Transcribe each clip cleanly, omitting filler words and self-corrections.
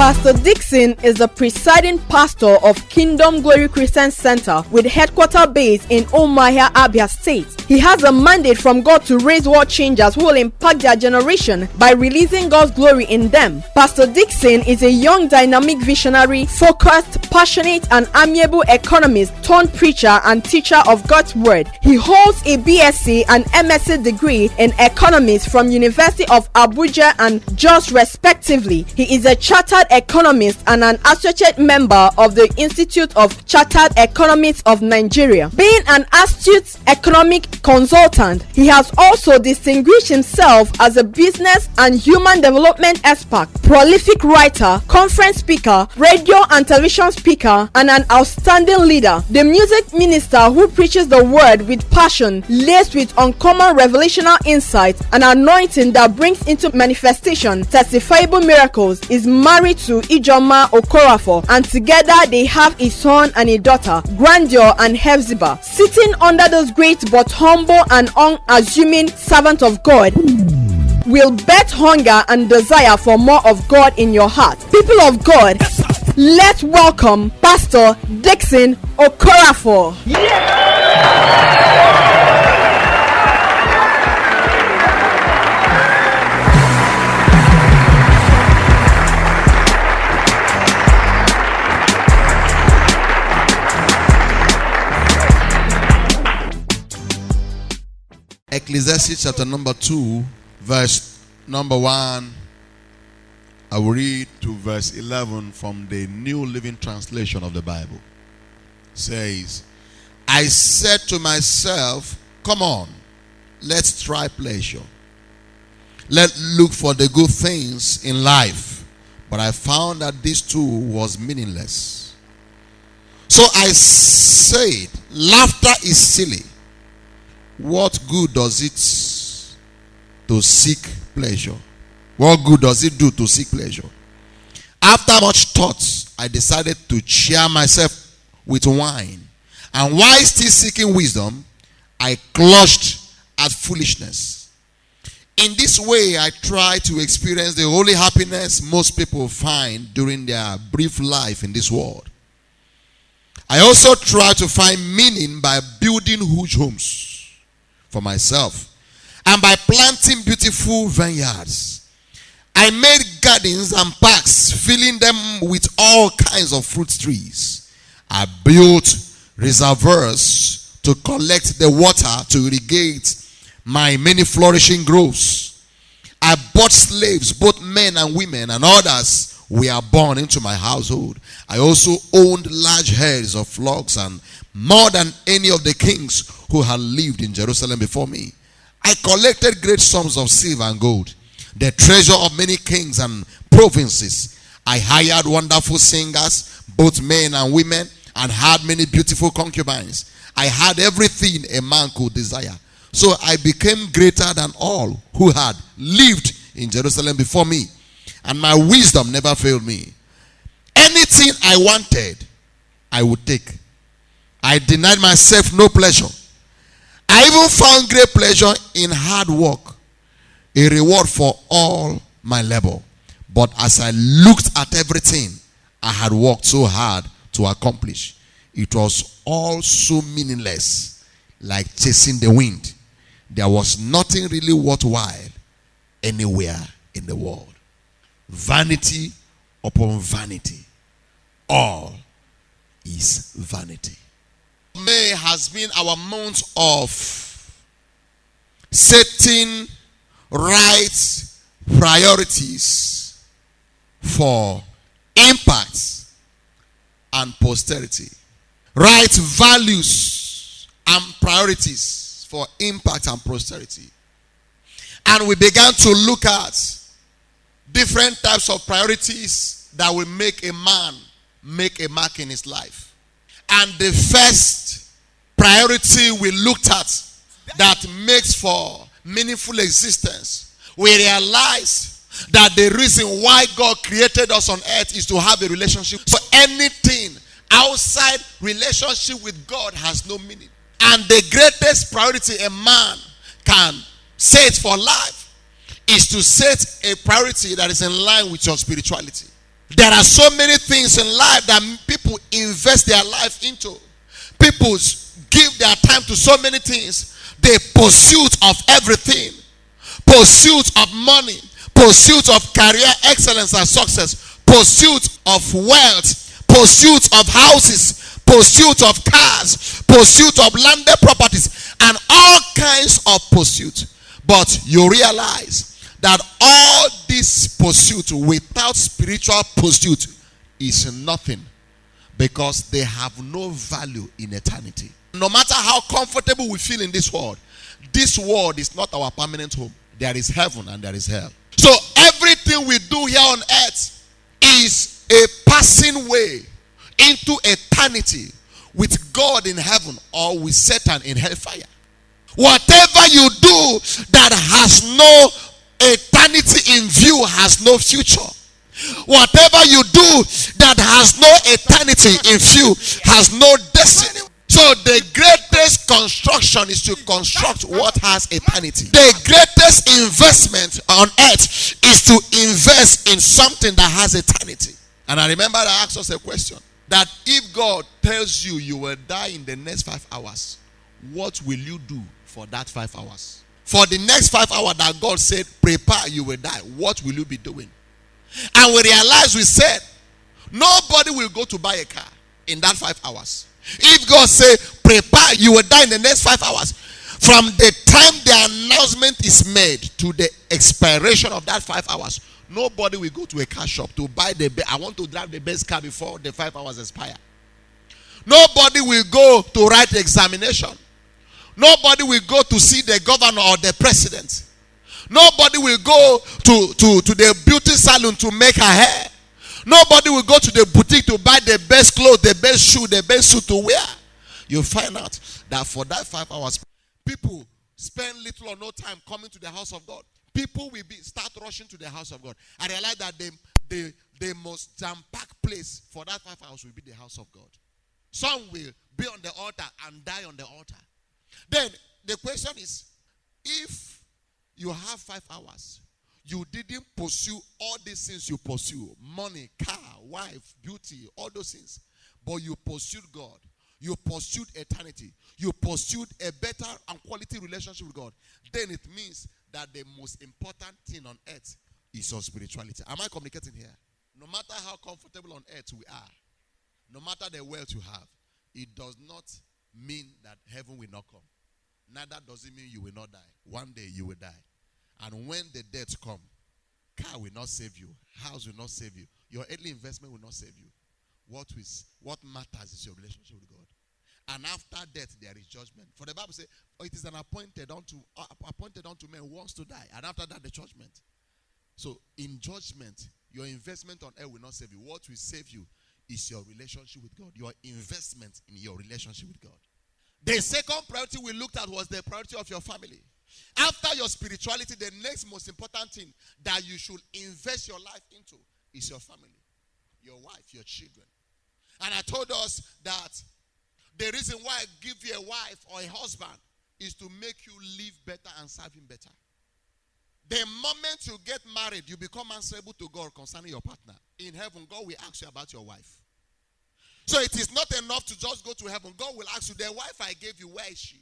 Pastor Dickson is the presiding pastor of Kingdom Glory Christian Center with headquarters based in Umuahia, Abia State. He has a mandate from God to raise world changers who will impact their generation by releasing God's glory in them. Pastor Dickson is a young, dynamic, visionary, focused, passionate, and amiable economist turned preacher and teacher of God's Word. He holds a BSc and MSc degree in economics from University of Abuja and Jos respectively. He is a chartered economist and an associate member of the Institute of Chartered Economists of Nigeria. Being an astute economic consultant, he has also distinguished himself as a business and human development expert, prolific writer, conference speaker, radio and television speaker, and an outstanding leader. The music minister who preaches the word with passion, laced with uncommon revelational insight and anointing that brings into manifestation testifiable miracles, is married to Ijeoma Okoroafor, and together they have a son and a daughter, Grandeur and Hephzibah. Sitting under those great but humble and unassuming servant of God will bet hunger and desire for more of God in your heart. People of God, let's welcome Pastor Dickson Okoroafor. Ecclesiastes chapter number 2, verse number 1. I will read to verse 11 from the New Living Translation of the Bible. It says, I said to myself, come on, let's try pleasure. Let's look for the good things in life. But I found that this too was meaningless. So I said, laughter is silly. What good does it to seek pleasure? What good does it do to seek pleasure? After much thought, I decided to cheer myself with wine. And while still seeking wisdom, I clutched at foolishness. In this way, I try to experience the holy happiness most people find during their brief life in this world. I also try to find meaning by building huge homes for myself and by planting beautiful vineyards. I made gardens and parks, filling them with all kinds of fruit trees. I built reservoirs to collect the water to irrigate my many flourishing groves. I bought slaves, both men and women, and others were born into my household. I also owned large herds of flocks, and more than any of the kings who had lived in Jerusalem before me. I collected great sums of silver and gold, the treasure of many kings and provinces. I hired wonderful singers, both men and women, and had many beautiful concubines. I had everything a man could desire. So I became greater than all who had lived in Jerusalem before me, and my wisdom never failed me. Anything I wanted, I would take. I denied myself no pleasure. I even found great pleasure in hard work, a reward for all my labor. But as I looked at everything I had worked so hard to accomplish, it was all so meaningless, like chasing the wind. There was nothing really worthwhile anywhere in the world. Vanity upon vanity. All is vanity. May has been our month of setting right priorities for impact and posterity. Right values and priorities for impact and posterity. And we began to look at different types of priorities that will make a man make a mark in his life. And the first priority we looked at that makes for meaningful existence, we realize that the reason why God created us on earth is to have a relationship. So anything outside relationship with God has no meaning. And the greatest priority a man can set for life is to set a priority that is in line with your spirituality. There are so many things in life that people invest their life into. People give their time to so many things. The pursuit of everything. Pursuit of money. Pursuit of career excellence and success. Pursuit of wealth. Pursuit of houses. Pursuit of cars. Pursuit of landed properties. And all kinds of pursuit. But you realize that all this pursuit without spiritual pursuit is nothing, because they have no value in eternity. No matter how comfortable we feel in this world is not our permanent home. There is heaven and there is hell. So everything we do here on earth is a passing way into eternity with God in heaven or with Satan in hellfire. Whatever you do that has no eternity in view has no future. Whatever you do that has no eternity in view has no destiny. So the greatest construction is to construct what has eternity. The greatest investment on earth is to invest in something that has eternity. And I remember I asked us a question, that if God tells you you will die in the next 5 hours, what will you do for that 5 hours? For the next 5 hours that God said, prepare, you will die, what will you be doing? And we realized, we said, nobody will go to buy a car in that 5 hours. If God said, prepare, you will die in the next 5 hours, from the time the announcement is made to the expiration of that 5 hours, nobody will go to a car shop to buy I want to drive the best car before the 5 hours expire. Nobody will go to write the examination. Nobody will go to see the governor or the president. Nobody will go to the beauty salon to make her hair. Nobody will go to the boutique to buy the best clothes, the best shoe, the best suit to wear. You find out that for that 5 hours, people spend little or no time coming to the house of God. People will start rushing to the house of God. I realize that the most jam-packed place for that 5 hours will be the house of God. Some will be on the altar and die on the altar. Then the question is, if you have 5 hours, you didn't pursue all these things you pursue, money, car, wife, beauty, all those things, but you pursued God, you pursued eternity, you pursued a better and quality relationship with God, then it means that the most important thing on earth is your spirituality. Am I communicating here? No matter how comfortable on earth we are, no matter the wealth you have, it does not mean that heaven will not come. Neither does it mean you will not die. One day you will die. And when the death come, car will not save you. House will not save you. Your earthly investment will not save you. What matters is your relationship with God. And after death, there is judgment. For the Bible says, it is appointed unto men once to die. And after that, the judgment. So in judgment, your investment on earth will not save you. What will save you is your relationship with God. Your investment in your relationship with God. The second priority we looked at was the priority of your family. After your spirituality, the next most important thing that you should invest your life into is your family, your wife, your children. And I told us that the reason why I give you a wife or a husband is to make you live better and serve him better. The moment you get married, you become answerable to God concerning your partner. In heaven, God will ask you about your wife. So it is not enough to just go to heaven. God will ask you, the wife I gave you, where is she?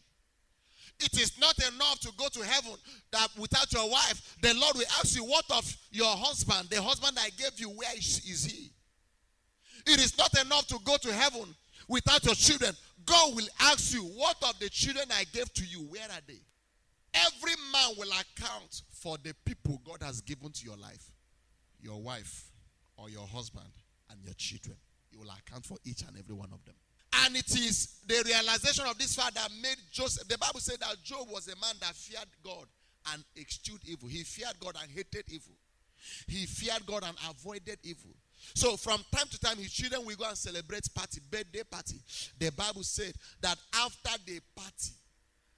It is not enough to go to heaven that without your wife, the Lord will ask you, what of your husband? The husband I gave you, where is he? It is not enough to go to heaven without your children. God will ask you, what of the children I gave to you, where are they? Every man will account for the people God has given to your life. Your wife or your husband and your children. You will account for each and every one of them. And it is the realization of this fact that made Joseph. The Bible said that Job was a man that feared God and eschewed evil. He feared God and hated evil. He feared God and avoided evil. So from time to time, his children will go and celebrate birthday party. The Bible said that after the party,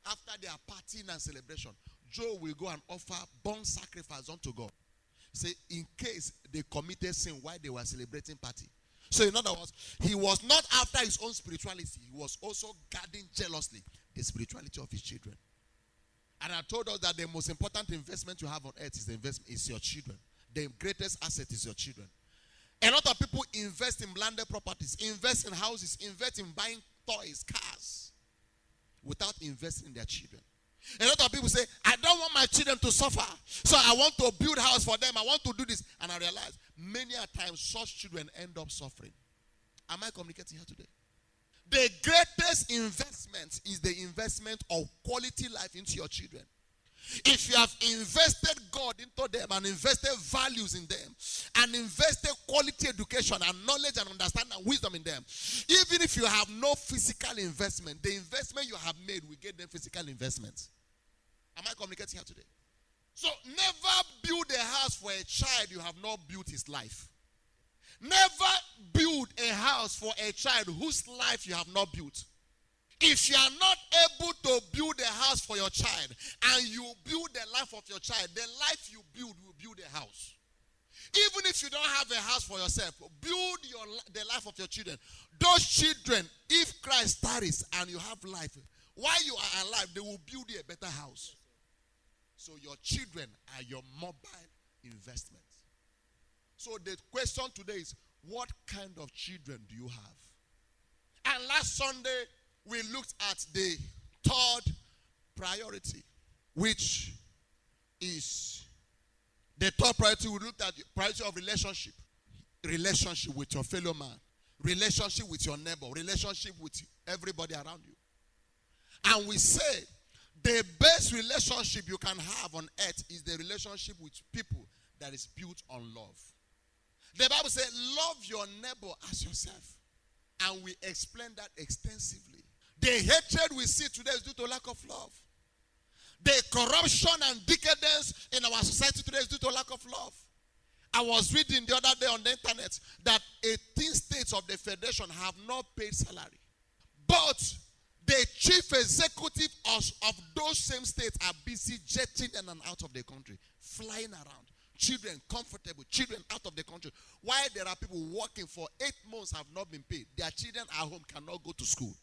after their partying and celebration, Job will go and offer burnt sacrifice unto God. Say, in case they committed sin while they were celebrating party. So in other words, he was not after his own spirituality. He was also guarding jealously the spirituality of his children. And I told us that the most important investment you have on earth is your children. The greatest asset is your children. A lot of people invest in landed properties, invest in houses, invest in buying toys, cars, without investing in their children. A lot of people say, I don't want my children to suffer, so I want to build a house for them. I want to do this. And I realize many a times such children end up suffering. Am I communicating here today? The greatest investment is the investment of quality life into your children. If you have invested God into them and invested values in them and invested quality education and knowledge and understanding and wisdom in them, even if you have no physical investment, the investment you have made will get them physical investment. Am I communicating here today? So never build a house for a child you have not built his life. Never build a house for a child whose life you have not built. If you are not able to build a house for your child and you build the life of your child, the life you build will build a house. Even if you don't have a house for yourself, build the life of your children. Those children, if Christ tarries and you have life, while you are alive, they will build you a better house. So your children are your mobile investments. So the question today is, what kind of children do you have? And last Sunday, we looked at the third priority, which is the third priority. We looked at the priority of relationship. Relationship with your fellow man. Relationship with your neighbor. Relationship with everybody around you. And we said the best relationship you can have on earth is the relationship with people that is built on love. The Bible says, love your neighbor as yourself. And we explained that extensively. The hatred we see today is due to lack of love. The corruption and decadence in our society today is due to lack of love. I was reading the other day on the internet that 18 states of the federation have not paid salary. But the chief executive of those same states are busy jetting in and out of the country, flying around. Children comfortable, children out of the country. While there are people working for 8 months have not been paid. Their children at home cannot go to school.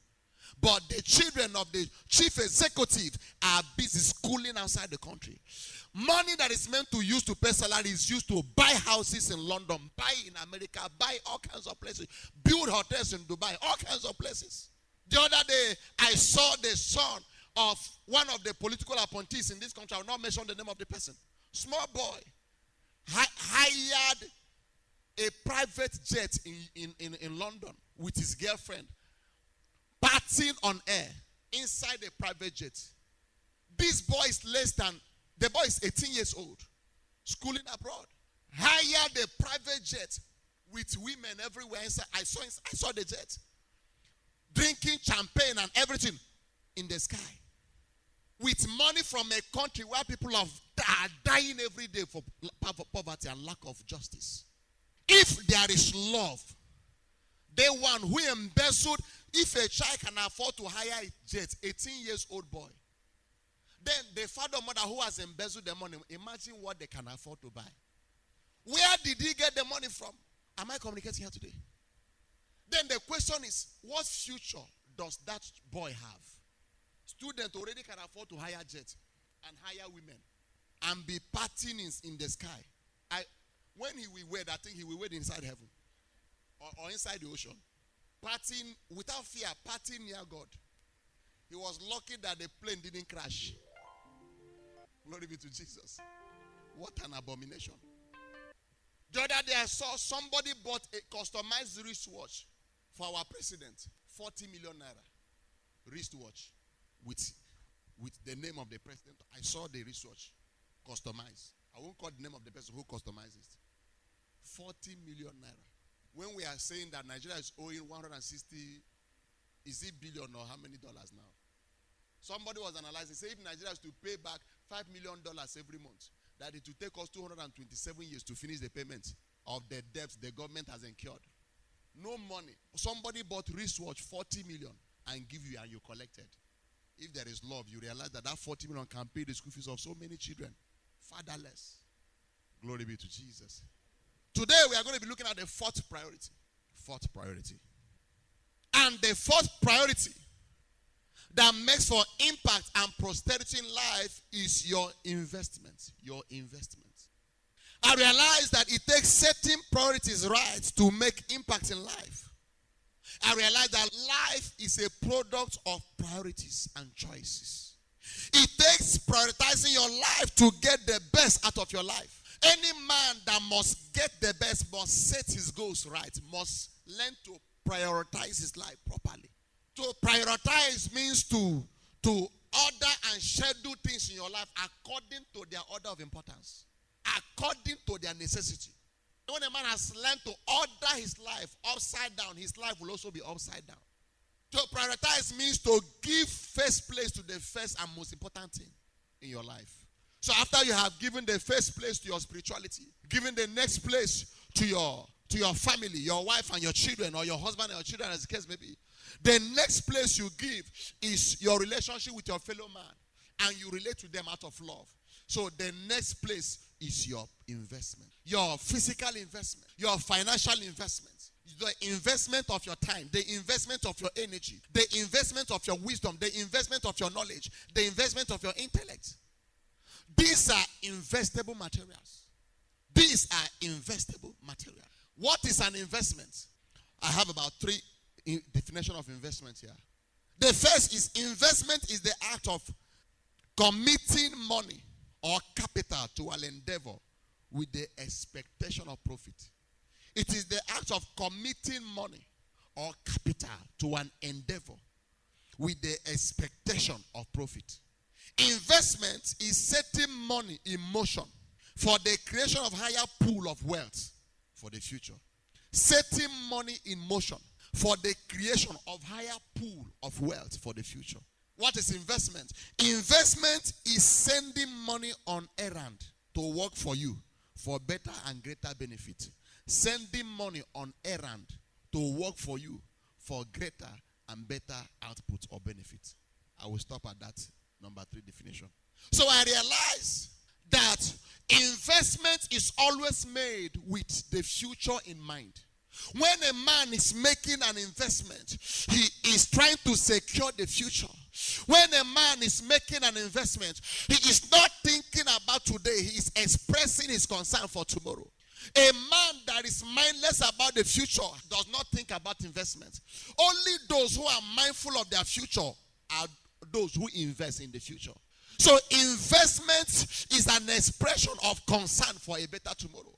But the children of the chief executive are busy schooling outside the country. Money that is meant to use to pay salary is used to buy houses in London, buy in America, buy all kinds of places, build hotels in Dubai, all kinds of places. The other day, I saw the son of one of the political appointees in this country. I will not mention the name of the person. Small boy hired a private jet in London with his girlfriend, partying on air inside a private jet. This boy is the boy is 18 years old, schooling abroad. Hired a private jet with women everywhere inside. I saw the jet. Drinking champagne and everything in the sky. With money from a country where people are dying every day for poverty and lack of justice. If there is love, the one who embezzled, if a child can afford to hire a jet, 18 years old boy, then the father or mother who has embezzled the money, imagine what they can afford to buy. Where did he get the money from? Am I communicating here today? Then the question is, what future does that boy have? Student already can afford to hire jets and hire women and be partying in the sky. When he will wed, I think he will wed inside heaven or inside the ocean. Partying without fear, partying near God. He was lucky that the plane didn't crash. Glory be to Jesus. What an abomination. The other day I saw somebody bought a customized wristwatch for our president. 40 million naira. Wristwatch. With the name of the president. I saw the wristwatch. Customized. I won't call the name of the person who customized it. 40 million naira. When we are saying that Nigeria is owing 160, is it billion or how many dollars now? Somebody was analyzing, say if Nigeria is to pay back $5 million every month, that it will take us 227 years to finish the payment of the debts the government has incurred. No money. Somebody bought wristwatch 40 million and give you and you collected. If there is love, you realize that 40 million can pay the school fees of so many children. Fatherless. Glory be to Jesus. Today we are going to be looking at the fourth priority. Fourth priority. And the fourth priority that makes for impact and posterity in life is your investment. Your investment. I realize that it takes certain priority priorities right to make impact in life. I realized that life is a product of priorities and choices. It takes prioritizing your life to get the best out of your life. Any man that must get the best must set his goals right, must learn to prioritize his life properly. To prioritize means to order and schedule things in your life according to their order of importance, according to their necessity. When a man has learned to order his life upside down, his life will also be upside down. To prioritize means to give first place to the first and most important thing in your life. So after you have given the first place to your spirituality, given the next place to your family, your wife and your children, or your husband and your children, as the case may be, the next place you give is your relationship with your fellow man, and you relate to them out of love. So the next place is your investment, your physical investment, your financial investment, the investment of your time, the investment of your energy, the investment of your wisdom, the investment of your knowledge, the investment of your intellect. These are investable materials. These are investable materials. What is an investment? I have about 3 definitions of investment here. The first is investment is the act of committing money or capital to an endeavor with the expectation of profit. It is the act of committing money or capital to an endeavor with the expectation of profit. Investment is setting money in motion for the creation of higher pool of wealth for the future. Setting money in motion for the creation of higher pool of wealth for the future. What is investment? Investment is sending money on errand to work for you for better and greater benefit. Sending money on errand to work for you for greater and better output or benefit. I will stop at that number 3 definition. So I realize that investment is always made with the future in mind. When a man is making an investment, he is trying to secure the future. When a man is making an investment, he is not thinking about today. He is expressing his concern for tomorrow. A man that is mindless about the future does not think about investment. Only those who are mindful of their future are those who invest in the future. So investment is an expression of concern for a better tomorrow.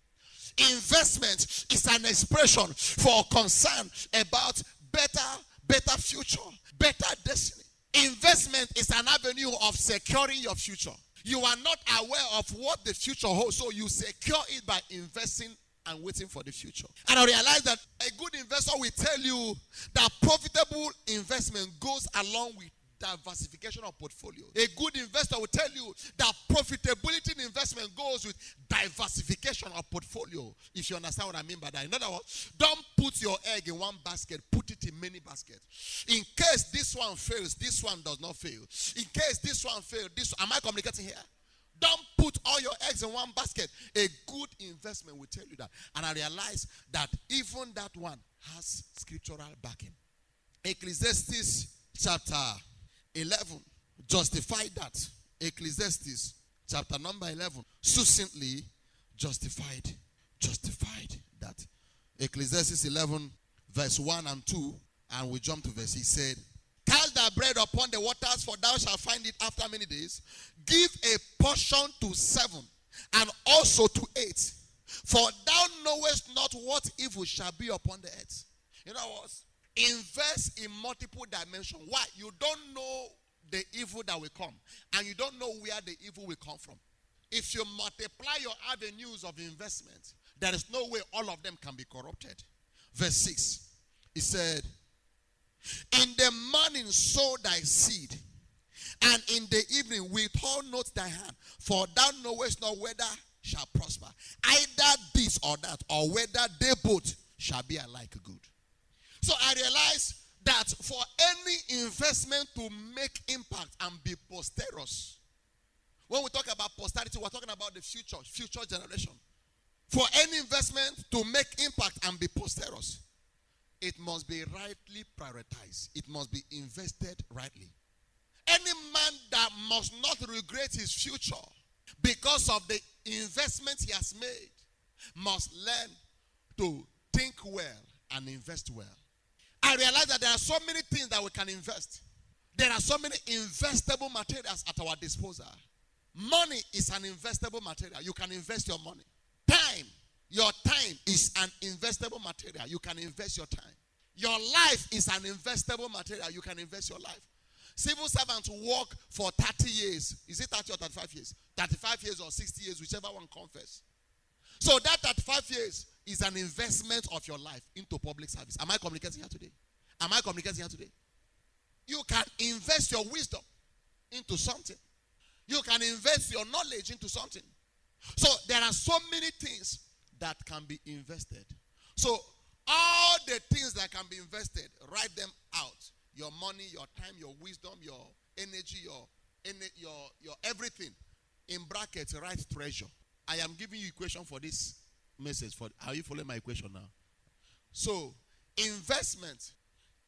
Investment is an expression for concern about better future, better destiny. Investment is an avenue of securing your future. You are not aware of what the future holds, so you secure it by investing and waiting for the future. And I realize that a good investor will tell you that profitable investment goes along with diversification of portfolio. A good investor will tell you that profitability in investment goes with diversification of portfolio. If you understand what I mean by that. In other words, don't put your egg in one basket, put it in many baskets. In case this one fails, this one does not fail. In case this one fails, am I communicating here? Don't put all your eggs in one basket. A good investment will tell you that. And I realize that even that one has scriptural backing. Ecclesiastes chapter 11 justified that. Ecclesiastes chapter number 11 succinctly justified that. Ecclesiastes 11 verse 1 and 2, and we jump to verse. He said, "Cast thy bread upon the waters, for thou shalt find it after many days. Give a portion to 7 and also to 8, for thou knowest not what evil shall be upon the earth." In other words, invest in multiple dimensions. Why? You don't know the evil that will come, and you don't know where the evil will come from. If you multiply your avenues of investment, there is no way all of them can be corrupted. Verse 6, he said, "In the morning sow thy seed, and in the evening withhold not thy hand, for thou knowest not whether shall prosper, either this or that, or whether they both shall be alike good." So I realize that for any investment to make impact and be posterous, when we talk about posterity, we're talking about the future generation. For any investment to make impact and be posterous, it must be rightly prioritized. It must be invested rightly. Any man that must not regret his future because of the investment he has made must learn to think well and invest well. I realize that there are so many things that we can invest. There are so many investable materials at our disposal. Money is an investable material. You can invest your money. Time. Your time is an investable material. You can invest your time. Your life is an investable material. You can invest your life. Civil servants work for 30 years. Is it 30 or 35 years? 35 years or 60 years, whichever one confess. So that 35 years is an investment of your life into public service. Am I communicating here today? Am I communicating here today? You can invest your wisdom into something. You can invest your knowledge into something. So there are so many things that can be invested. So all the things that can be invested, write them out. Your money, your time, your wisdom, your energy, your everything. In brackets, write treasure. I am giving you equation for this message. Are you following my equation now? So, investment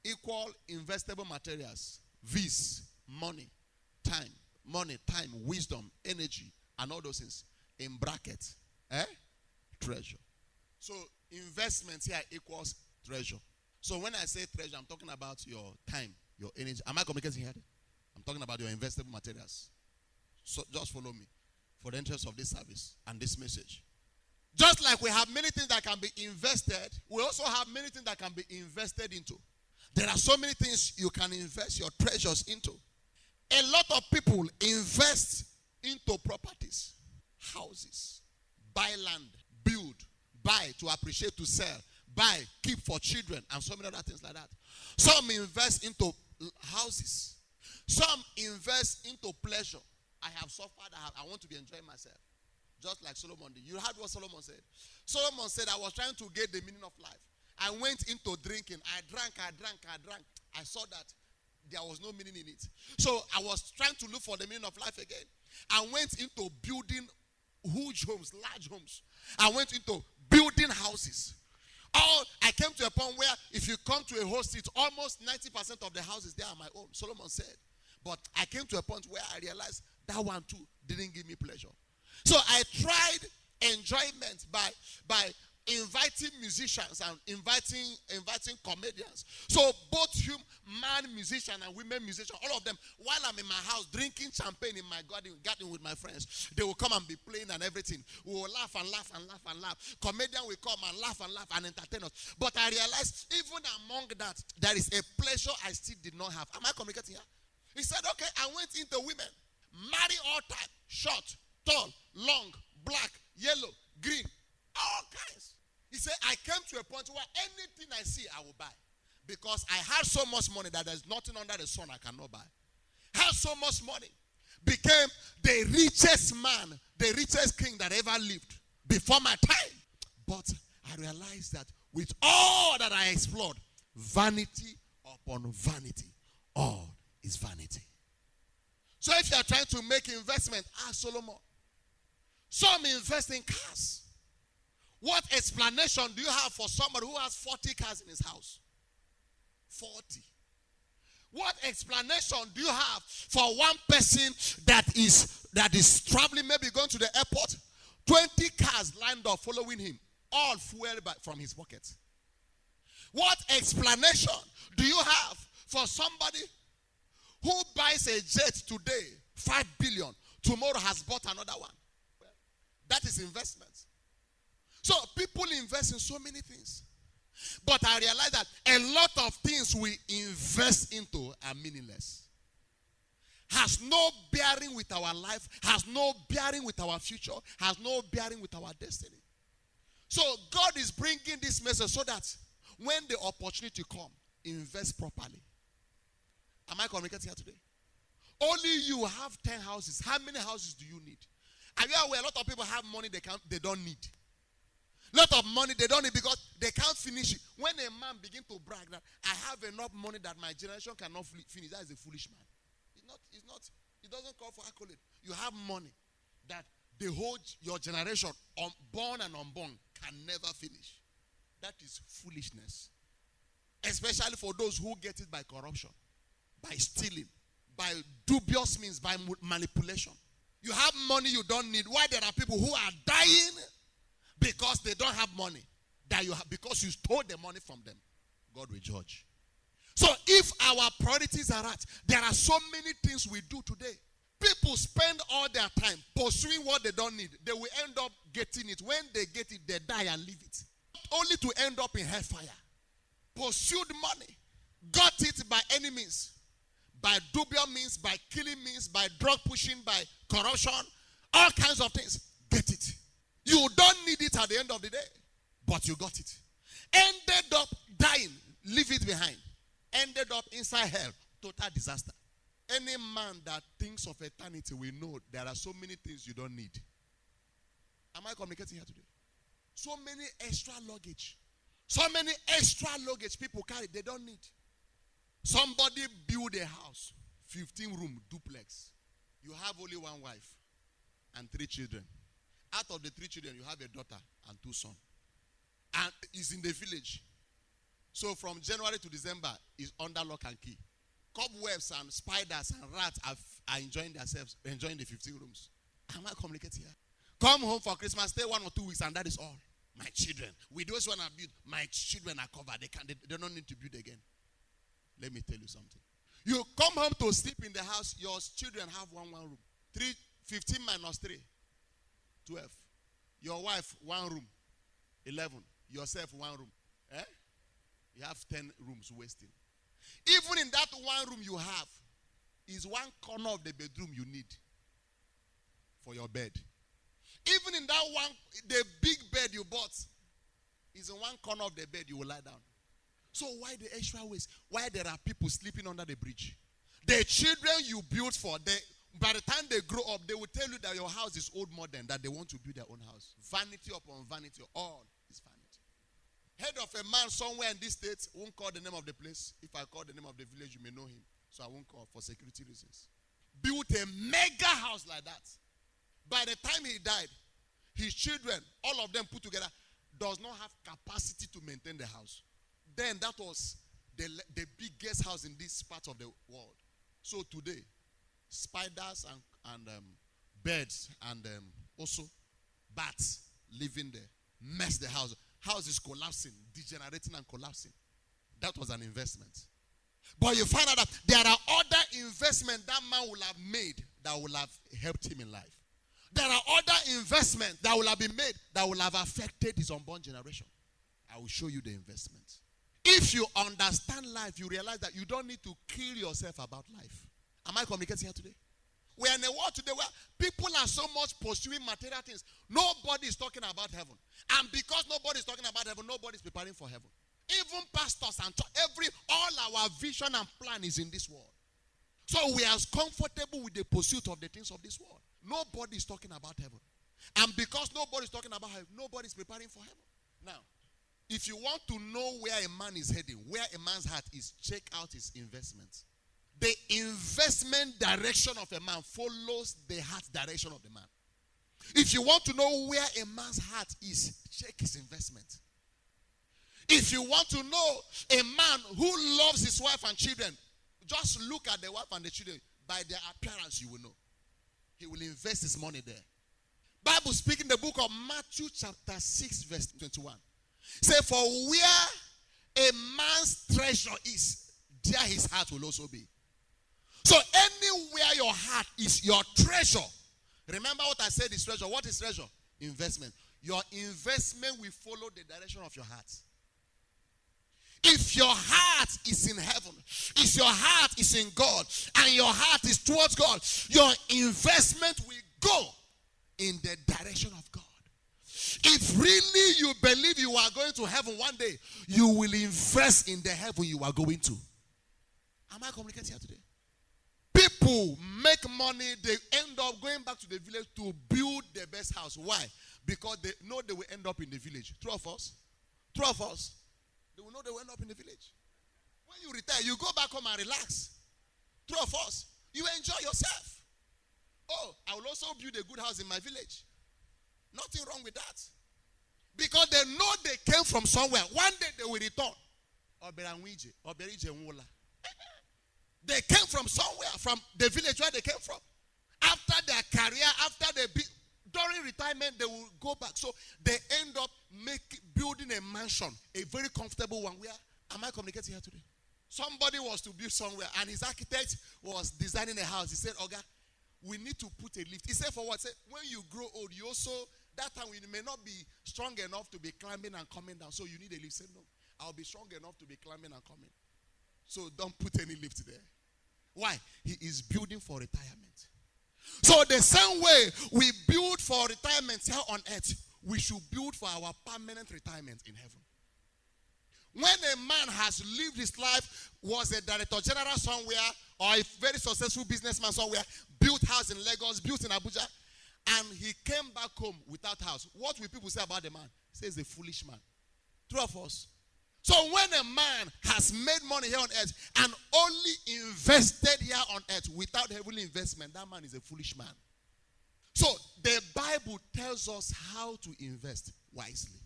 equal investable materials. V's, money, time, wisdom, energy, and all those things. In brackets, treasure. So, investment here equals treasure. So, when I say treasure, I'm talking about your time, your energy. Am I communicating here? I'm talking about your investable materials. So, just follow me for the interest of this service and this message. Just like we have many things that can be invested, we also have many things that can be invested into. There are so many things you can invest your treasures into. A lot of people invest into properties, houses, buy land, build, buy to appreciate, to sell, buy, keep for children, and so many other things like that. Some invest into houses. Some invest into pleasure. I have suffered. I want to be enjoying myself. Just like Solomon did. You heard what Solomon said. Solomon said, I was trying to get the meaning of life. I went into drinking. I drank. I saw that there was no meaning in it. So I was trying to look for the meaning of life again. I went into building huge homes, large homes. I went into building houses. I came to a point where if you come to a host, it's almost 90% of the houses there are my own. Solomon said. But I came to a point where I realized that one too didn't give me pleasure. So I tried enjoyment by inviting musicians and inviting comedians. So both man musician and women musician, all of them, while I'm in my house drinking champagne in my garden with my friends, they will come and be playing and everything. We will laugh and laugh and laugh and laugh. Comedian will come and laugh and entertain us. But I realized even among that, there is a pleasure I still did not have. Am I communicating here? He said, okay, I went into women. Marry all type, short, tall, long, black, yellow, green, all kinds. He said, I came to a point where anything I see, I will buy. Because I had so much money that there's nothing under the sun I cannot buy. Had so much money. Became the richest man, the richest king that ever lived before my time. But I realized that with all that I explored, vanity upon vanity, all is vanity. So if you are trying to make investment, ask Solomon. Some invest in cars. What explanation do you have for somebody who has 40 cars in his house? 40. What explanation do you have for one person that is traveling, maybe going to the airport, 20 cars lined up following him, all fueled from his pocket? What explanation do you have for somebody who buys a jet today, 5 billion, tomorrow has bought another one? Well, that is investment. So people invest in so many things. But I realize that a lot of things we invest into are meaningless. Has no bearing with our life, has no bearing with our future, has no bearing with our destiny. So God is bringing this message so that when the opportunity comes, invest properly. Am I communicating here today? Only you have 10 houses. How many houses do you need? Are you aware a lot of people have money they don't need? A lot of money they don't need because they can't finish it. When a man begins to brag that I have enough money that my generation cannot finish, that is a foolish man. It doesn't call for accolade. You have money that the whole your generation, born and unborn, can never finish. That is foolishness. Especially for those who get it by corruption, by stealing, by dubious means, by manipulation. You have money you don't need. Why there are people who are dying because they don't have money? that you have because you stole the money from them, God will judge. So if our priorities are right, there are so many things we do today. People spend all their time pursuing what they don't need. They will end up getting it. When they get it, they die and leave it. Only to end up in hellfire. Pursued money. Got it by any means. By dubious means, by killing means, by drug pushing, by corruption. All kinds of things. Get it. You don't need it at the end of the day. But you got it. Ended up dying. Leave it behind. Ended up inside hell. Total disaster. Any man that thinks of eternity will know there are so many things you don't need. Am I communicating here today? So many extra luggage. So many extra luggage people carry they don't need. Somebody build a house, 15-room duplex. You have only one wife and 3 children. Out of the 3 children, you have a daughter and 2 sons. And it's in the village. So from January to December, it's under lock and key. Cobwebs and spiders and rats are enjoying themselves, enjoying the 15 rooms. Am I communicating here? Come home for Christmas, stay 1 or 2 weeks, and that is all. My children, with those one I build, my children are covered. They don't need to build again. Let me tell you something. You come home to sleep in the house, your children have one room. 15 minus 3, 12. Your wife, 1 room, 11. Yourself, 1 room. You have 10 rooms wasting. Even in that 1 room you have, is 1 corner of the bedroom you need for your bed. Even in that one, the big bed you bought is in 1 corner of the bed you will lie down. So why the extra waste? Why there are people sleeping under the bridge? The children you built for, by the time they grow up, they will tell you that your house is old modern, that they want to build their own house. Vanity upon vanity, all is vanity. Head of a man somewhere in this state, won't call the name of the place. If I call the name of the village, you may know him. So I won't call for security reasons. Built a mega house like that. By the time he died, his children, all of them put together, does not have capacity to maintain the house. Then that was the biggest house in this part of the world. So today, spiders and birds and also bats living there mess the house. House is collapsing, degenerating and collapsing. That was an investment. But you find out that there are other investments that man will have made that will have helped him in life. There are other investments that will have been made that will have affected his unborn generation. I will show you the investment. If you understand life, you realize that you don't need to kill yourself about life. Am I communicating here today? We are in a world today where people are so much pursuing material things. Nobody is talking about heaven. And because nobody is talking about heaven, nobody is preparing for heaven. Even pastors and all our vision and plan is in this world. So we are comfortable with the pursuit of the things of this world. Nobody is talking about heaven. And because nobody is talking about heaven, nobody is preparing for heaven. Now, if you want to know where a man is heading, where a man's heart is, check out his investments. The investment direction of a man follows the heart direction of the man. If you want to know where a man's heart is, check his investment. If you want to know a man who loves his wife and children, just look at the wife and the children. By their appearance, you will know. He will invest his money there. Bible speaking the book of Matthew chapter 6 verse 21. Say, for where a man's treasure is, there his heart will also be. So anywhere your heart is, your treasure. Remember what I said is treasure. What is treasure? Investment. Your investment will follow the direction of your heart. If your heart is in heaven, if your heart is in God, and your heart is towards God, your investment will go in the direction of God. If really you believe you are going to heaven one day, you will invest in the heaven you are going to. Am I communicating here today? People make money, they end up going back to the village to build the best house. Why? Because they know they will end up in the village. True of us? True of us? They will know they will end up in the village. When you retire, you go back home and relax. True of us? You enjoy yourself. Oh, I will also build a good house in my village. Nothing wrong with that. Because they know they came from somewhere. One day they will return. They came from somewhere, from the village where they came from. After their career, after they during retirement, they will go back. So they end up building a mansion, a very comfortable one. Where am I communicating here today? Somebody was to build somewhere, and his architect was designing a house. He said, Oga, we need to put a lift. He said, for what? He said, when you grow old, you also, that time you may not be strong enough to be climbing and coming down. So you need a lift. He said, no, I'll be strong enough to be climbing and coming. So don't put any lift there. Why? He is building for retirement. So the same way we build for retirement here on earth, we should build for our permanent retirement in heaven. When a man has lived his life, was a director general somewhere, or a very successful businessman somewhere, built house in Lagos, built in Abuja, and he came back home without house, what will people say about the man? He says, a foolish man. True of us. So when a man has made money here on earth and only invested here on earth without heavenly investment, that man is a foolish man. So the Bible tells us how to invest wisely.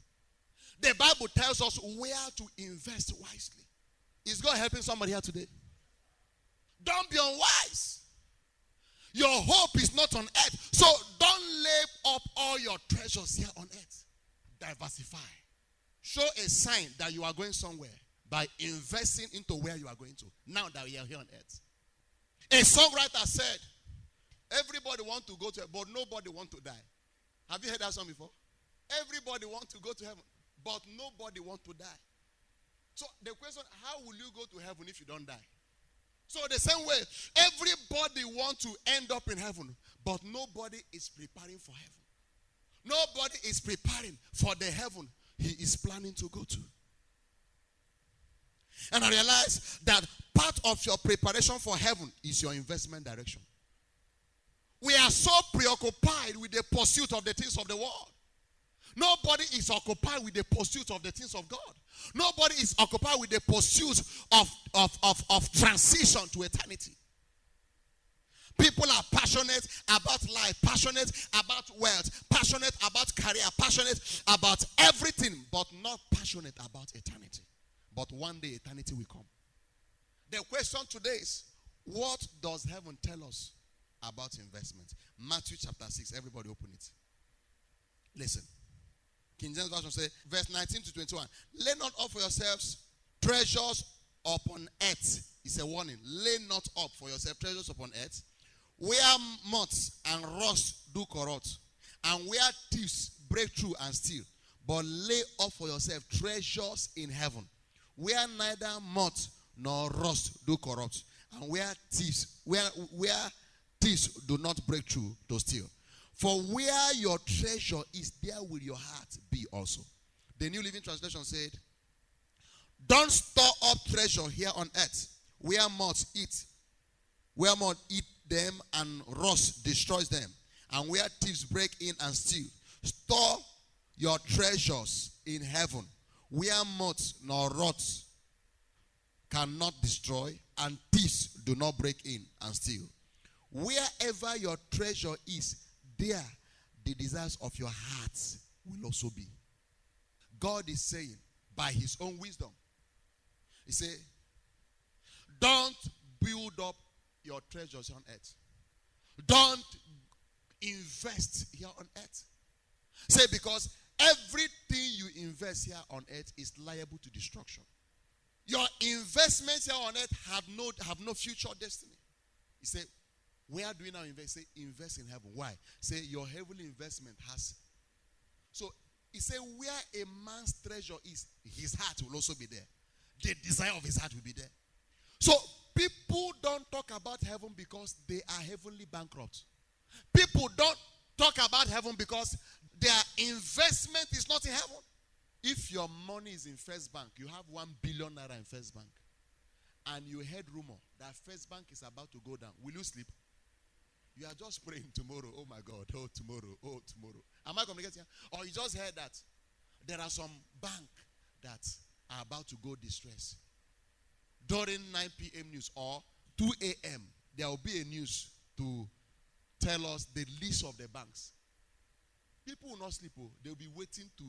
The Bible tells us where to invest wisely. Is God helping somebody here today? Don't be unwise. Your hope is not on earth. So don't lay up all your treasures here on earth. Diversify. Show a sign that you are going somewhere by investing into where you are going to. Now that you are here on earth. A songwriter said, everybody wants to go to heaven, but nobody wants to die. Have you heard that song before? Everybody wants to go to heaven, but nobody wants to die. So the question, how will you go to heaven if you don't die? So the same way, everybody wants to end up in heaven, but nobody is preparing for heaven. Nobody is preparing for the heaven he is planning to go to. And I realize that part of your preparation for heaven is your investment direction. We are so preoccupied with the pursuit of the things of the world. Nobody is occupied with the pursuit of the things of God. Nobody is occupied with the pursuit of transition to eternity. People are passionate about life, passionate about wealth, passionate about career, passionate about everything, but not passionate about eternity. But one day eternity will come. The question today is, what does heaven tell us about investment? Matthew chapter 6. Everybody open it. Listen. King James Version says, verse 19 to 21. Lay not up for yourselves treasures upon earth. It's a warning. Lay not up for yourselves treasures upon earth, where moths and rust do corrupt, and where thieves break through and steal. But lay up for yourself treasures in heaven, where neither moth nor rust do corrupt, and where thieves do not break through to steal. For where your treasure is, there will your heart be also. The New Living Translation said, don't store up treasure here on earth, where moths eat them and rust destroys them, and where thieves break in and steal. Store your treasures in heaven, where moths nor rust cannot destroy, and thieves do not break in and steal. Wherever your treasure is, there the desires of your heart will also be. God is saying, by his own wisdom, he said, don't build up your treasures on earth. Don't invest here on earth. Say, because everything you invest here on earth is liable to destruction. Your investments here on earth have no future destiny. He said, where do we now invest? Say, invest in heaven. Why? Say, your heavenly investment has. So, he said, where a man's treasure is, his heart will also be there. The desire of his heart will be there. So, people don't talk about heaven because they are heavenly bankrupt. People don't talk about heaven because their investment is not in heaven. If your money is in First Bank, you have 1 billion naira in First Bank, and you heard rumor that First Bank is about to go down, will you sleep? You are just praying tomorrow. Oh my God. Oh, tomorrow. Oh, tomorrow. Am I communicating? Or you just heard that there are some bank that are about to go distress. During 9 p.m. news or 2 a.m., there will be a news to tell us the list of the banks. People will not sleep. They will be waiting to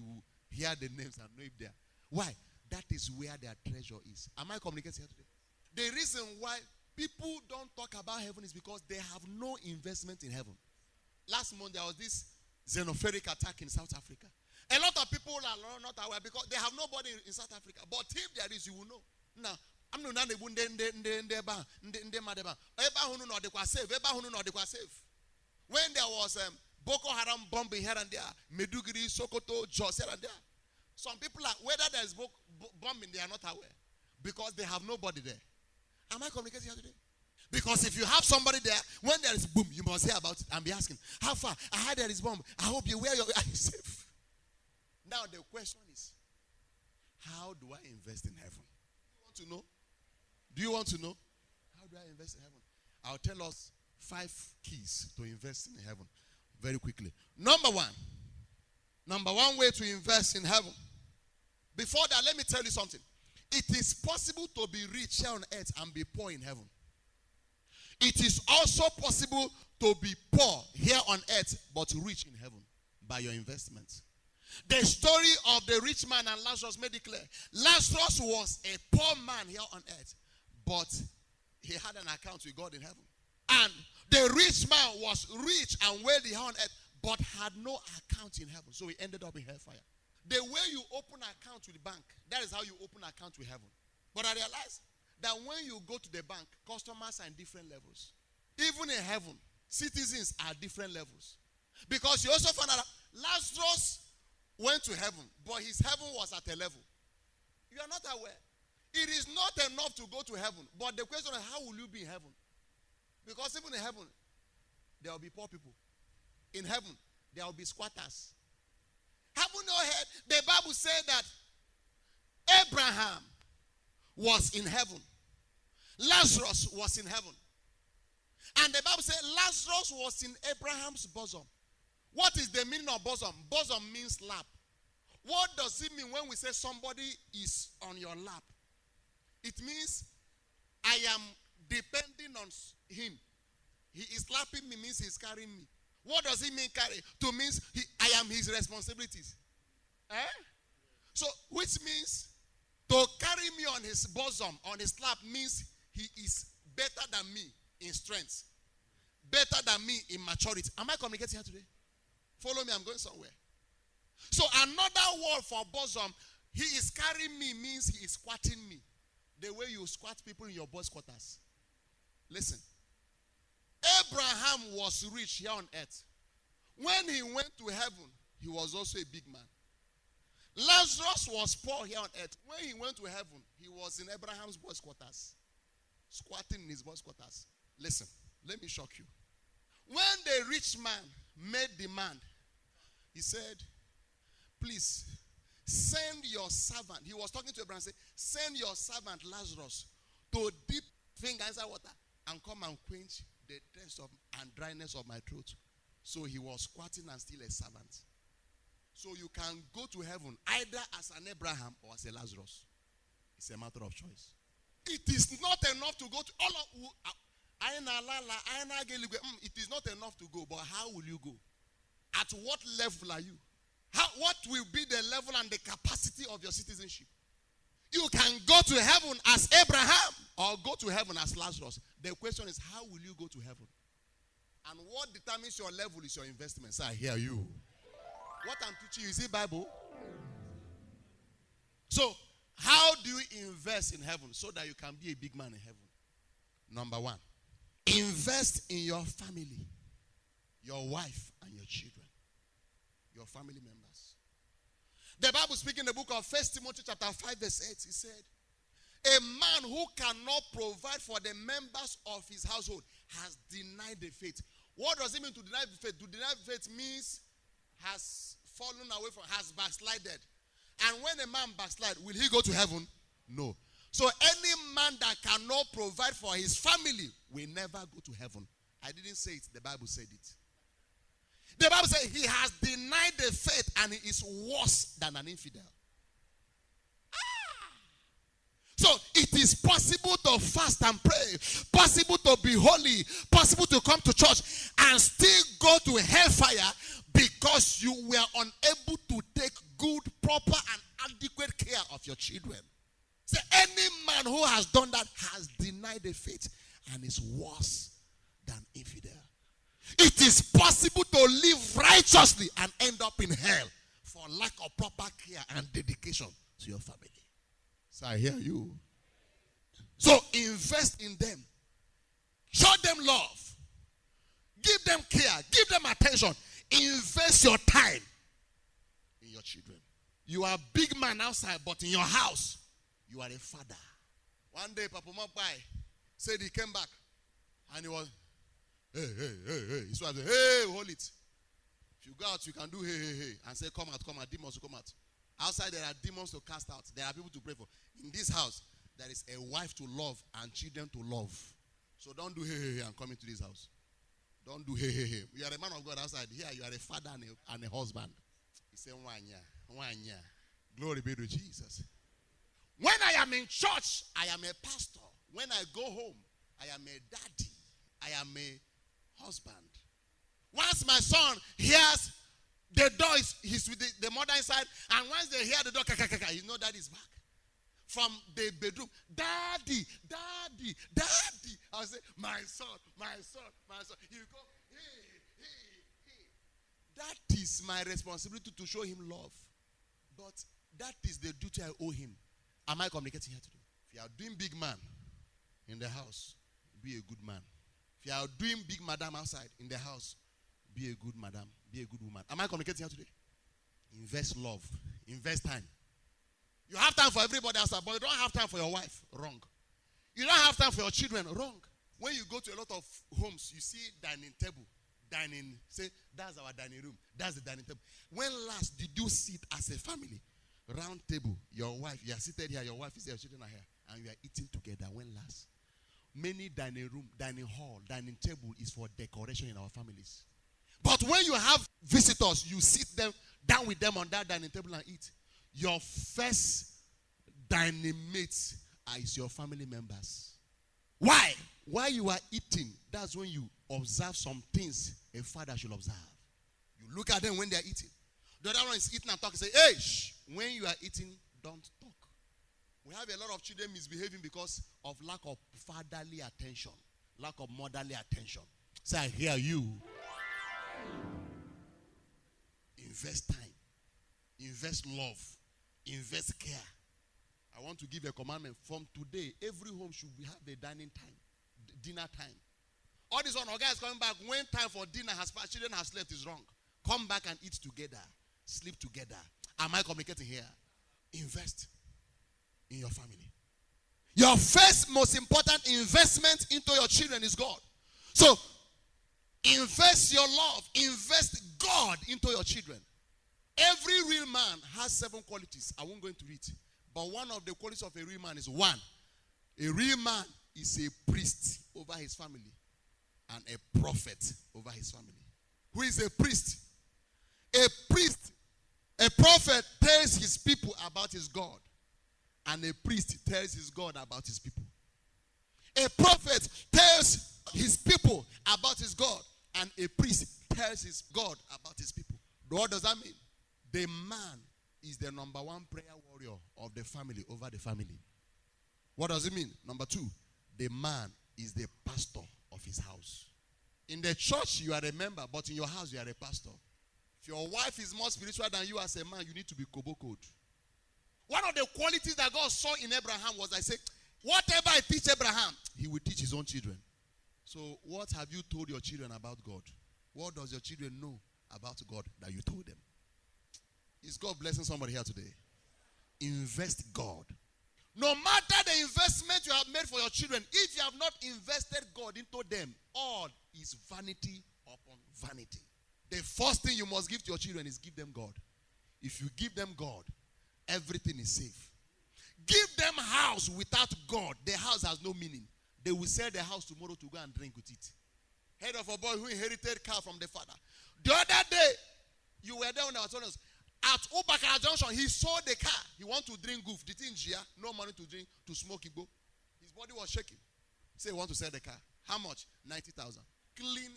hear the names and know if they are. Why? That is where their treasure is. Am I communicating here today? The reason why people don't talk about heaven is because they have no investment in heaven. Last month, there was this xenophobic attack in South Africa. A lot of people are not aware because they have nobody in South Africa. But if there is, you will know. Now, I'm not safe. When there was Boko Haram bombing here and there, Meduguri, Sokoto, Jos here and there, some people are, whether there is bombing, they are not aware because they have nobody there. Am I communicating here today? Because if you have somebody there, when there is boom, you must hear about it and be asking, how far? I heard there is bomb. I hope you wear your, are you safe? Now the question is, how do I invest in heaven? Do you want to know? Do you want to know? How do I invest in heaven? I'll tell us 5 keys to invest in heaven very quickly. Number one way to invest in heaven. Before that, let me tell you something. It is possible to be rich here on earth and be poor in heaven. It is also possible to be poor here on earth but rich in heaven by your investments. The story of the rich man and Lazarus made it clear. Lazarus was a poor man here on earth, but he had an account with God in heaven. And the rich man was rich and wealthy here on earth, but had no account in heaven. So he ended up in hellfire. The way you open an account with the bank, that is how you open an account with heaven. But I realized that when you go to the bank, customers are in different levels. Even in heaven, citizens are different levels. Because you also found out that Lazarus went to heaven, but his heaven was at a level. You are not aware. It is not enough to go to heaven. But the question is, how will you be in heaven? Because even in heaven, there will be poor people. In heaven, there will be squatters. Have you not heard? The Bible said that Abraham was in heaven. Lazarus was in heaven. And the Bible said Lazarus was in Abraham's bosom. What is the meaning of bosom? Bosom means lap. What does it mean when we say somebody is on your lap? It means I am depending on him. He is lapping me, means he's carrying me. What does it mean carry? To means I am his responsibilities. So, which means to carry me on his bosom, on his lap, means he is better than me in strength. Better than me in maturity. Am I communicating here today? Follow me, I'm going somewhere. So another word for bosom, he is carrying me means he is squatting me. The way you squat people in your boys' quarters. Listen. Abraham was rich here on earth. When he went to heaven, he was also a big man. Lazarus was poor here on earth. When he went to heaven, he was in Abraham's boys' quarters. Squatting in his boys' quarters. Listen, let me shock you. When the rich man made demand, he said, please, send your servant. He was talking to Abraham and said, send your servant Lazarus to dip finger inside water and come and quench the thirst and dryness of my throat. So he was squatting and still a servant. So you can go to heaven either as an Abraham or as a Lazarus. It's a matter of choice. It is not enough to go to all of it is not enough to go, but how will you go? At what level are you? What will be the level and the capacity of your citizenship? You can go to heaven as Abraham or go to heaven as Lazarus. The question is, how will you go to heaven? And what determines your level is your investment. So I hear you. What I'm teaching you, is it Bible? So, how do you invest in heaven so that you can be a big man in heaven? Number one, invest in your family, your wife and your children, your family members. The Bible speaks in the book of 1 Timothy chapter 5 verse 8. It said, a man who cannot provide for the members of his household has denied the faith. What does it mean to deny the faith? To deny the faith means has fallen away from, has backslided. And when a man backslide, will he go to heaven? No. So any man that cannot provide for his family will never go to heaven. I didn't say it, the Bible said it. The Bible says he has denied the faith and he is worse than an infidel. So it is possible to fast and pray, possible to be holy, possible to come to church and still go to hellfire because you were unable to take good, proper and adequate care of your children. So any man who has done that has denied the faith and is worse than infidel. It is possible to live righteously and end up in hell for lack of proper care and dedication to your family. So I hear you. So invest in them. Show them love. Give them care. Give them attention. Invest your time in your children. You are a big man outside, but in your house, you are a father. One day, Papa Mopai said he came back and he was, hey. His wife said, hey, hold it. If you go out, you can do hey, and say, come out, demons will come out. Outside, there are demons to cast out. There are people to pray for. In this house, there is a wife to love and children to love. So don't do hey, and come into this house. Don't do hey. You are a man of God outside. Here, you are a father and a husband. He said, one year. Glory be to Jesus. When I am in church, I am a pastor. When I go home, I am a daddy. I am a husband. Once my son hears the door, he's with the mother inside, and once they hear the door, you know daddy is back. From the bedroom, daddy. I'll say, my son. He'll go, hey. That is my responsibility to show him love. But that is the duty I owe him. Am I communicating here today? If you are doing big man in the house, be a good man. If you are doing big madam outside in the house, be a good madam, be a good woman. Am I communicating here today? Invest love. Invest time. You have time for everybody outside, but you don't have time for your wife. Wrong. You don't have time for your children. Wrong. When you go to a lot of homes, you see dining table. Dining, say, that's our dining room. That's the dining table. When last did you sit as a family? Round table, your wife, you are seated here, your wife is here, your children are here, and you are eating together. When last? Many dining room, dining hall, dining table is for decoration in our families. But when you have visitors, you sit them down with them on that dining table and eat. Your first dining mates is your family members. Why? While you are eating, that's when you observe some things a father should observe. You look at them when they are eating. The other one is eating and talking. Say, hey, shh. When you are eating, don't talk. We have a lot of children misbehaving because of lack of fatherly attention, lack of motherly attention. Say, I hear you. Invest time. Invest love. Invest care. I want to give a commandment. From today, every home should have a dining time, dinner time. All this one, our guys coming back. When time for dinner has passed, children have slept is wrong. Come back and eat together. Sleep together. Am I communicating here? Invest in your family. Your first most important investment into your children is God. So, invest your love. Invest God into your children. Every real man has 7 qualities. I won't go into it. But one of the qualities of a real man is one. A real man is a priest over his family and a prophet over his family. Who is a priest? A priest, a prophet tells his people about his God. And a priest tells his God about his people. A prophet tells his people about his God. And a priest tells his God about his people. What does that mean? The man is the number 1 prayer warrior of the family over the family. What does it mean? Number 2, the man is the pastor of his house. In the church, you are a member, but in your house, you are a pastor. If your wife is more spiritual than you as a man, you need to be kobokoed. One of the qualities that God saw in Abraham was, I said, whatever I teach Abraham, he will teach his own children. So what have you told your children about God? What does your children know about God that you told them? Is God blessing somebody here today? Invest God. No matter the investment you have made for your children, if you have not invested God into them, all is vanity upon vanity. The first thing you must give to your children is give them God. If you give them God, everything is safe. Give them house without God. The house has no meaning. They will sell the house tomorrow to go and drink with it. Head of a boy who inherited car from the father. The other day, you were there when I was telling us, at Ubakara Junction, he sold the car. He wanted to drink goof. The thing here, no money to drink, to smoke Igbo. His body was shaking. He said he want to sell the car. How much? 90,000. Clean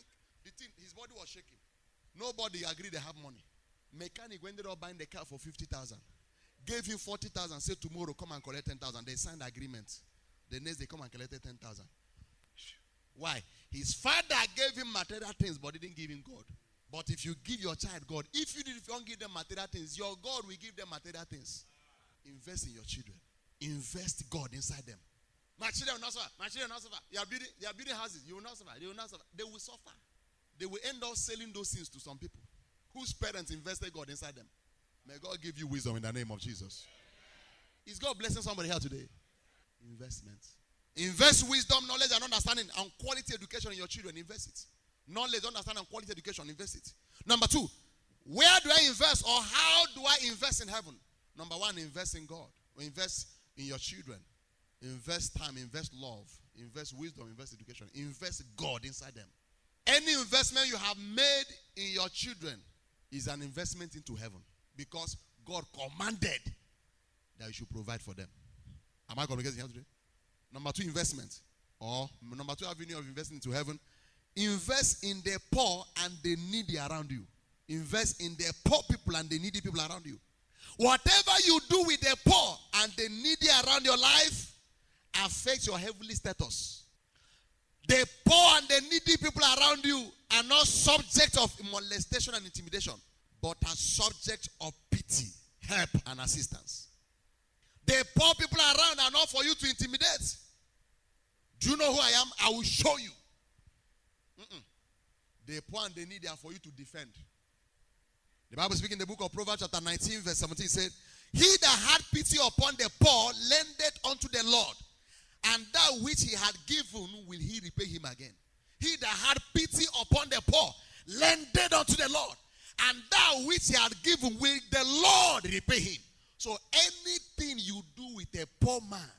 the thing. His body was shaking. Nobody agreed they have money. Mechanic ended up buying the car for 50,000. Gave him 40,000. Said tomorrow come and collect 10,000. They signed the agreement. The next day come and collected 10,000. Why? His father gave him material things but didn't give him God. But if you give your child God, if you don't give them material things, your God will give them material things. Invest in your children. Invest God inside them. My children will not suffer. My children will not suffer. You are building houses. You will not suffer. They will not suffer. They will suffer. They will end up selling those things to some people whose parents invested God inside them. May God give you wisdom in the name of Jesus. Is God blessing somebody here today? Investment. Invest wisdom, knowledge, and understanding and quality education in your children. Invest it. Knowledge, understanding, and quality education. Invest it. Number 2, where do I invest or how do I invest in heaven? Number 1, invest in God. Or invest in your children. Invest time, invest love, invest wisdom, invest education. Invest God inside them. Any investment you have made in your children is an investment into heaven because God commanded that you should provide for them. Am I communicating here today? Number 2, investment. Or number 2 avenue of investing into heaven. Invest in the poor and the needy around you. Invest in the poor people and the needy people around you. Whatever you do with the poor and the needy around your life affects your heavenly status. The poor and the needy people around you are not subject of molestation and intimidation, but are subject of pity, help, and assistance. The poor people around are not for you to intimidate. Do you know who I am? I will show you. The poor and the needy are for you to defend. The Bible speaking in the book of Proverbs chapter 19 verse 17 said, he that had pity upon the poor lendeth unto the Lord, and that which he had given will he repay him again. He that had pity upon the poor lendeth unto the Lord, and that which he had given will the Lord repay him. So anything you do with a poor man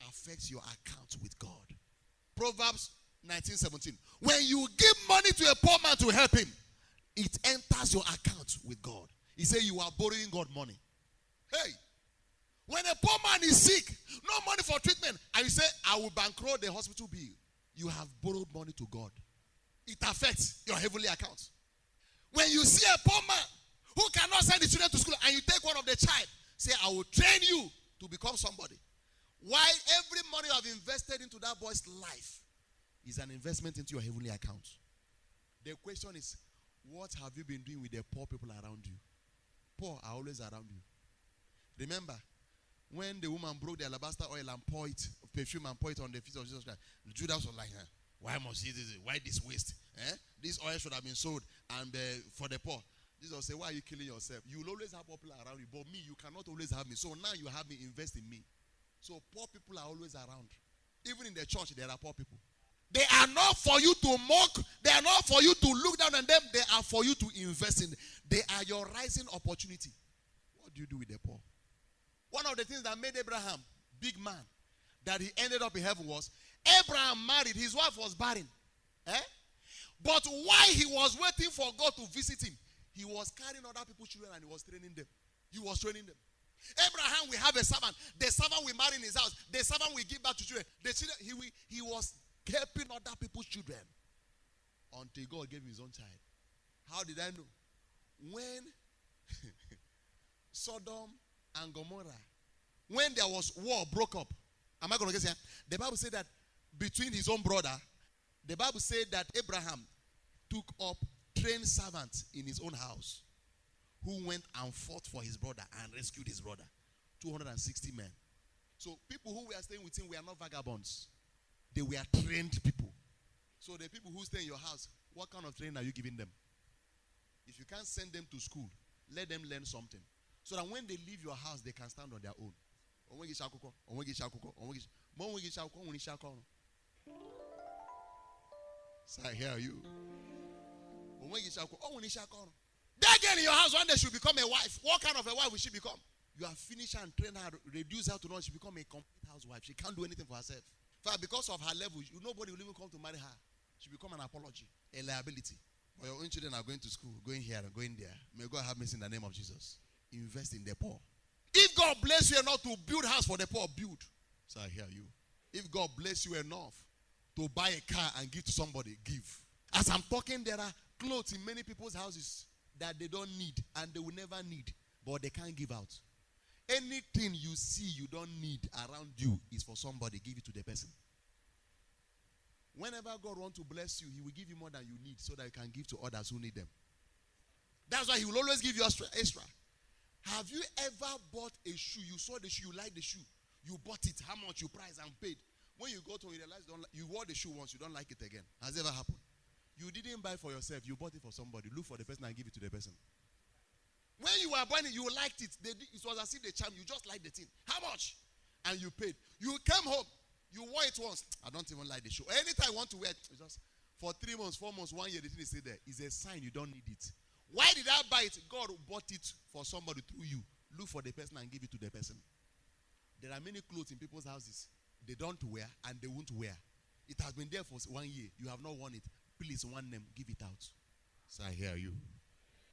affects your account with God. Proverbs 19:17. When you give money to a poor man to help him, it enters your account with God. He said you are borrowing God money. Hey, when a poor man is sick, no money for treatment, and you say, I will bankroll the hospital bill, you have borrowed money to God. It affects your heavenly account. When you see a poor man who cannot send his children to school, and you take one of the child, say, I will train you to become somebody. Why every money you have invested into that boy's life is an investment into your heavenly account. The question is, what have you been doing with the poor people around you? Poor are always around you. Remember, when the woman broke the alabaster oil and poured it, perfume and poured it on the feet of Jesus Christ, Judas was like, why must he do this? Why this waste? This oil should have been sold and for the poor. Jesus said, why are you killing yourself? You will always have poor people around you, but me, you cannot always have me. So now you have me, invest in me. So poor people are always around. Even in the church, there are poor people. They are not for you to mock. They are not for you to look down on them. They are for you to invest in. They are your rising opportunity. What do you do with the poor? One of the things that made Abraham big man, that he ended up in heaven was, Abraham married. His wife was barren. But while he was waiting for God to visit him, he was carrying other people's children and he was training them. He was training them. Abraham will have a servant. The servant will marry in his house. The servant will give back to children. The children, he was helping other people's children until God gave him his own child. How did I know? When Sodom and Gomorrah, when there was war broke up, am I going to get here? The Bible said that between his own brother, the Bible said that Abraham took up trained servants in his own house who went and fought for his brother and rescued his brother. 260 men. So people who were staying with him were not vagabonds. They were trained people. So the people who stay in your house, what kind of training are you giving them? If you can't send them to school, let them learn something. So that when they leave your house, they can stand on their own. So I hear you. That girl in your house, one day she'll become a wife. What kind of a wife will she become? You have finished her and trained her, reduce her to know she become a complete housewife. She can't do anything for herself. Because of her level, nobody will even come to marry her. She become an apology, a liability. But your own children are going to school, going here and going there. May God have mercy in the name of Jesus. Invest in the poor. If God bless you enough to build house for the poor, build. So I hear you. If God bless you enough to buy a car and give to somebody, give. As I'm talking, there are clothes in many people's houses that they don't need and they will never need, but they can't give out. Anything you see you don't need around you is for somebody. Give it to the person. Whenever God wants to bless you, he will give you more than you need so that you can give to others who need them. That's why he will always give you extra. Have you ever bought a shoe? You saw the shoe, you like the shoe. You bought it, how much you price and paid. When you go to you realize you wore the shoe once, you don't like it again. Has it ever happened? You didn't buy it for yourself, you bought it for somebody. Look for the person and give it to the person. When you were buying it, you liked it. It was as if they charmed you, just like the thing. How much? And you paid. You came home, you wore it once. I don't even like the shoe. Anytime I want to wear it, it's just for 3 months, 4 months, 1 year, the thing is still there. It's a sign you don't need it. Why did I buy it? God bought it for somebody through you. Look for the person and give it to the person. There are many clothes in people's houses they don't wear and they won't wear. It has been there for 1 year. You have not worn it. Please, one name, give it out. So I hear you.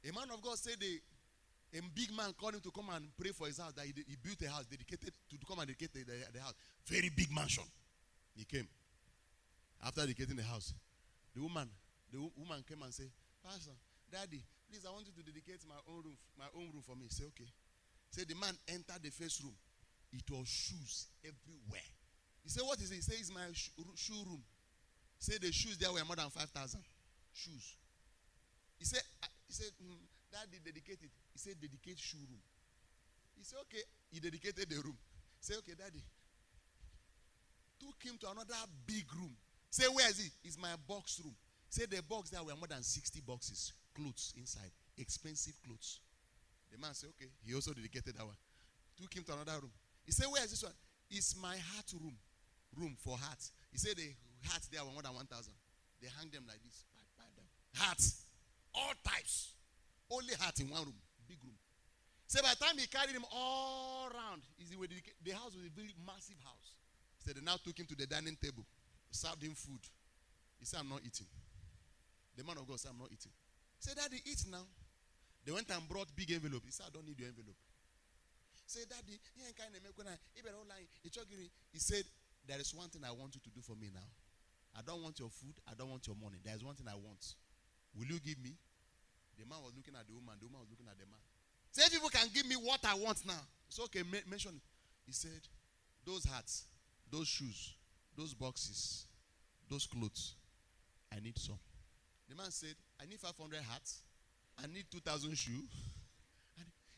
A man of God said a big man called him to come and pray for his house. That he built a house dedicated to come and dedicate the house. Very big mansion. He came. After dedicating the house, the woman came and said, Pastor, Daddy, please, I want you to dedicate my own room for me. Say, okay. Say the man entered the first room. It was shoes everywhere. He said, what is it? He said, it's my shoe room. Say the shoes there were more than 5,000 shoes. He said, Daddy, dedicate it. He said, dedicate shoe room. He said, okay. He dedicated the room. Say, okay, Daddy. Took him to another big room. Say, where is it? It's my box room. Say the box there were more than 60 boxes. Clothes inside. Expensive clothes. The man said, okay. He also dedicated that one. Took him to another room. He said, where is this one? It's my hat room. Room for hats. He said the hats there were more than 1,000. They hang them like this. Hats. All types. Only hats in one room. Big room. So by the time he carried him all around, the house was a very massive house. So they now took him to the dining table. Served him food. He said, I'm not eating. The man of God said, I'm not eating. He said, Daddy, eat now. They went and brought big envelope. He said, I don't need your envelope. Say, Daddy, he said, there is one thing I want you to do for me now. I don't want your food. I don't want your money. There is one thing I want. Will you give me? The man was looking at the woman. The woman was looking at the man. Say, people can give me what I want now. It's okay. Mention it. He said, those hats, those shoes, those boxes, those clothes, I need some. The man said, I need 500 hats. I need 2,000 shoes.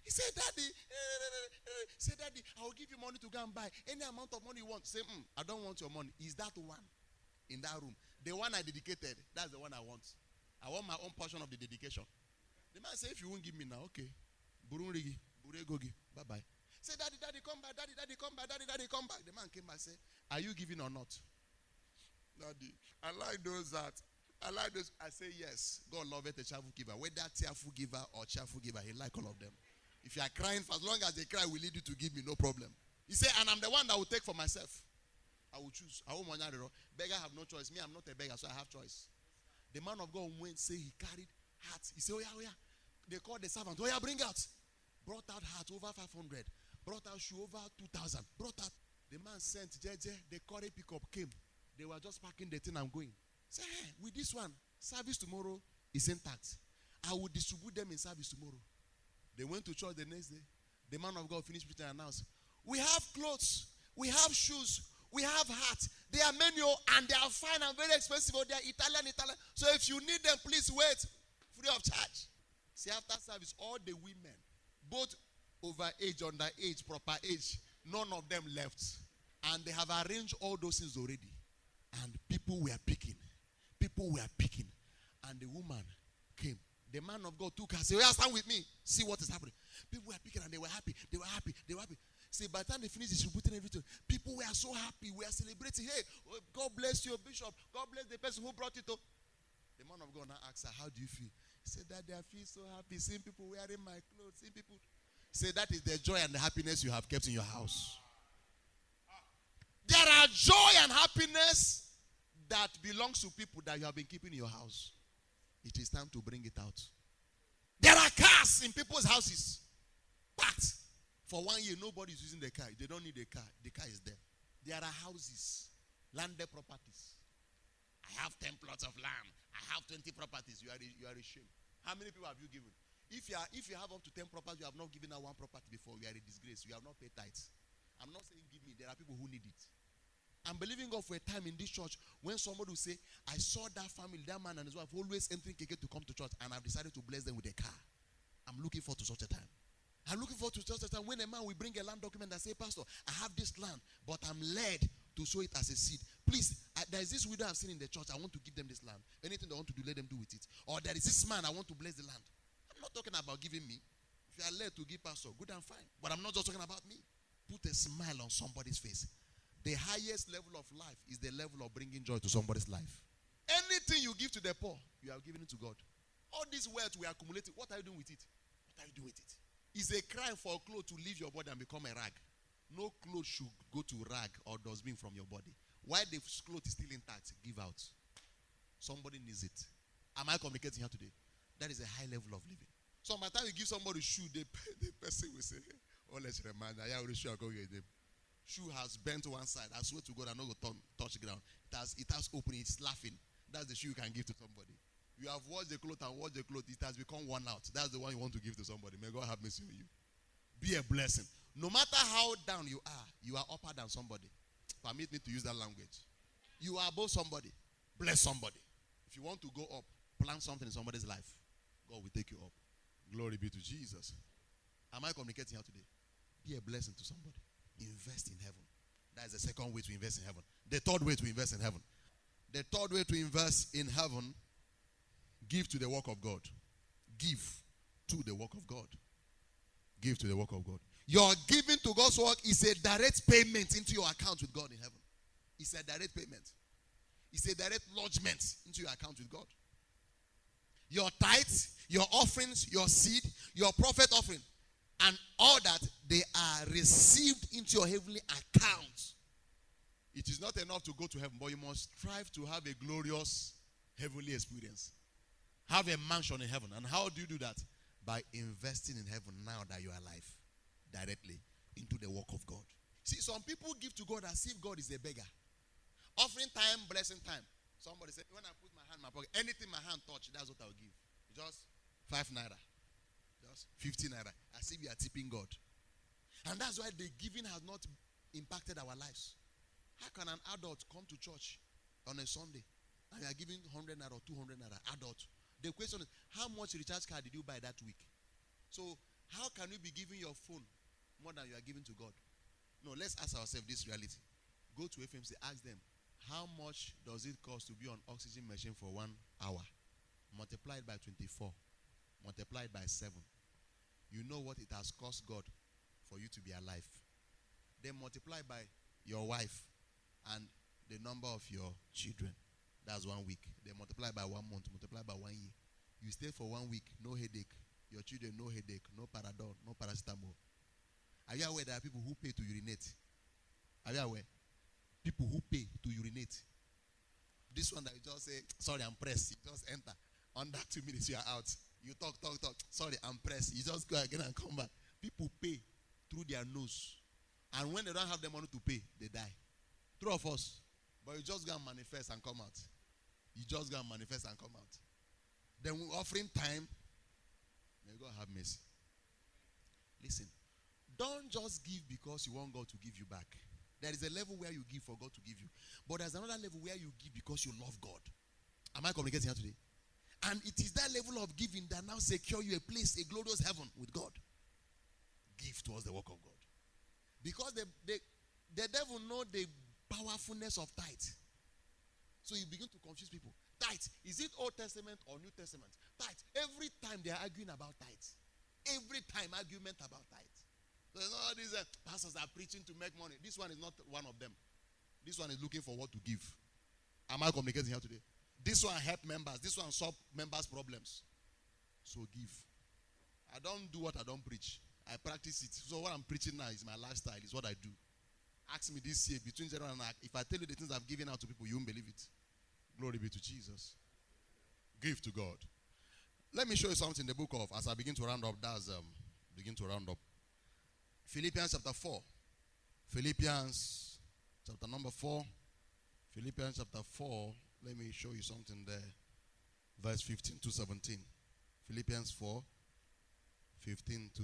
He said, Daddy, I will give you money to go and buy any amount of money you want. Say, I don't want your money. Is that one in that room? The one I dedicated, that's the one I want. I want my own portion of the dedication. The man said, if you won't give me now, okay. Burunrigi, buregogi, bye-bye. Say, Daddy, come back. Daddy, come back. Daddy, come back. The man came back and said, are you giving or not? Daddy, I like those that. I like those. I say, yes. God loveth a cheerful giver. Whether tearful giver or cheerful giver, he like all of them. If you are crying, for as long as they cry, will lead you to give me, no problem. He said, and I'm the one that will take for myself. I will choose. I won't want to. Beggar have no choice. Me, I'm not a beggar, so I have choice. The man of God went, say he carried hats. He said, oh yeah. They called the servant. Oh yeah, bring out. Brought out hat over 500. Brought out shoe over 2,000. Brought out. The man sent JJ. The curry pickup came. They were just packing the thing and going. Say, hey, with this one, service tomorrow is intact. I will distribute them in service tomorrow. They went to church the next day. The man of God finished preaching and announced, we have clothes, we have shoes, we have hats. They are menu and they are fine and very expensive. They are Italian. So if you need them, please wait. Free of charge. See, after service, all the women, both over age, under age, proper age, none of them left. And they have arranged all those things already. And people were picking. And the woman came. The man of God took her and said, oh, stand with me. See what is happening. People were picking and they were happy. See, by the time they finished distributing everything, people were so happy. We are celebrating. Hey, God bless you, Bishop. God bless the person who brought it up. The man of God now asked her, how do you feel? He said, Daddy, I feel so happy seeing people wearing my clothes. Seeing people. Say, that is the joy and the happiness you have kept in your house. There are joy and happiness that belongs to people that you have been keeping in your house. It is time to bring it out. There are cars in people's houses. But for 1 year, nobody is using the car. They don't need a car. The car is there. There are houses, landed properties. I have 10 plots of land. I have 20 properties. You are ashamed. How many people have you given? If you have up to 10 properties, you have not given out one property before, you are a disgrace. You have not paid tithes. I'm not saying give me. There are people who need it. I'm believing God for a time in this church when somebody will say, I saw that family, that man and his wife always entering KK to come to church, and I've decided to bless them with a car. I'm looking forward to such a time. I'm looking forward to such a time when a man will bring a land document and say, Pastor, I have this land, but I'm led to sow it as a seed. Please, there is this widow I've seen in the church. I want to give them this land. Anything they want to do, let them do with it. Or there is this man, I want to bless the land. I'm not talking about giving me. If you are led to give Pastor, good and fine. But I'm not just talking about me. Put a smile on somebody's face. The highest level of life is the level of bringing joy to somebody's life. Anything you give to the poor, you are giving it to God. All this wealth we accumulating, what are you doing with it? What are you doing with it? It's a crime for a cloth to leave your body and become a rag. No clothes should go to rag or dustbin from your body. While the cloth is still intact, give out. Somebody needs it. Am I communicating here today? That is a high level of living. So by the time you give somebody a shoe, the person will say, oh, let's remind you, I shoe go with them. Shoe has bent one side. I swear to God, I'm not going to touch ground. It has opened. It's laughing. That's the shoe you can give to somebody. You have washed the cloth and washed the cloth. It has become worn out. That's the one you want to give to somebody. May God have mercy on you. Be a blessing. No matter how down you are upper than somebody. Permit me to use that language. You are above somebody. Bless somebody. If you want to go up, plant something in somebody's life. God will take you up. Glory be to Jesus. Am I communicating here today? Be a blessing to somebody. Invest in heaven. That is the second way to invest in heaven. The third way to invest in heaven. The third way to invest in heaven, give to the work of God. Give to the work of God. Give to the work of God. Your giving to God's work is a direct payment into your account with God in heaven. It's a direct payment. It's a direct lodgement into your account with God. Your tithes, your offerings, your seed, your prophet offering, and all that, they are received into your heavenly account. It is not enough to go to heaven, but you must strive to have a glorious heavenly experience. Have a mansion in heaven. And how do you do that? By investing in heaven now that you are alive, directly into the work of God. See, some people give to God as if God is a beggar. Offering time, blessing time. Somebody said, when I put my hand in my pocket, anything my hand touch, that's what I'll give. Just 5 naira. Just 15 naira. As if you are tipping God. And that's why the giving has not impacted our lives. How can an adult come to church on a Sunday and you are giving 100 naira or 200 naira? Adult. The question is, how much recharge card did you buy that week? So, how can you be giving your phone more than you are giving to God? No, let's ask ourselves this reality. Go to FMC, ask them, how much does it cost to be on oxygen machine for 1 hour? Multiplied by 24. Multiplied by 7. You know what it has cost God for you to be alive. Then multiply by your wife and the number of your children. That's 1 week. Then multiply by 1 month. Multiply by 1 year. You stay for 1 week, no headache. Your children, no headache, no Paradol, no paracetamol. Are you aware there are people who pay to urinate? Are you aware? People who pay to urinate. This one that you just say, sorry, I'm pressed. You just enter. Under 2 minutes, you are out. You talk. Sorry, I'm pressed. You just go again and come back. People pay through their nose. And when they don't have the money to pay, they die. True of us. But you just go and manifest and come out. You just go and manifest and come out. Then we're offering time. May God have mercy. Listen. Don't just give because you want God to give you back. There is a level where you give for God to give you. But there's another level where you give because you love God. Am I communicating here today? And it is that level of giving that now secure you a place, a glorious heaven with God. Give towards the work of God. Because the devil knows the powerfulness of tithe. So you begin to confuse people. Tithe, is it Old Testament or New Testament? Tithe, every time they are arguing about tithe. Every time argument about tithe. So all these pastors are preaching to make money. This one is not one of them. This one is looking for what to give. Am I communicating here today? This one help members. This one solve members' problems. So give. I don't do what I don't preach. I practice it. So what I'm preaching now is my lifestyle. It's what I do. Ask me this year, between 0 and if I tell you the things I've given out to people, you won't believe it. Glory be to Jesus. Give to God. Let me show you something in the book of, as I begin to round up, Philippians chapter 4. Philippians chapter number 4. Philippians chapter 4. Let me show you something there. Verse 15 to 17. Philippians 4, 15 to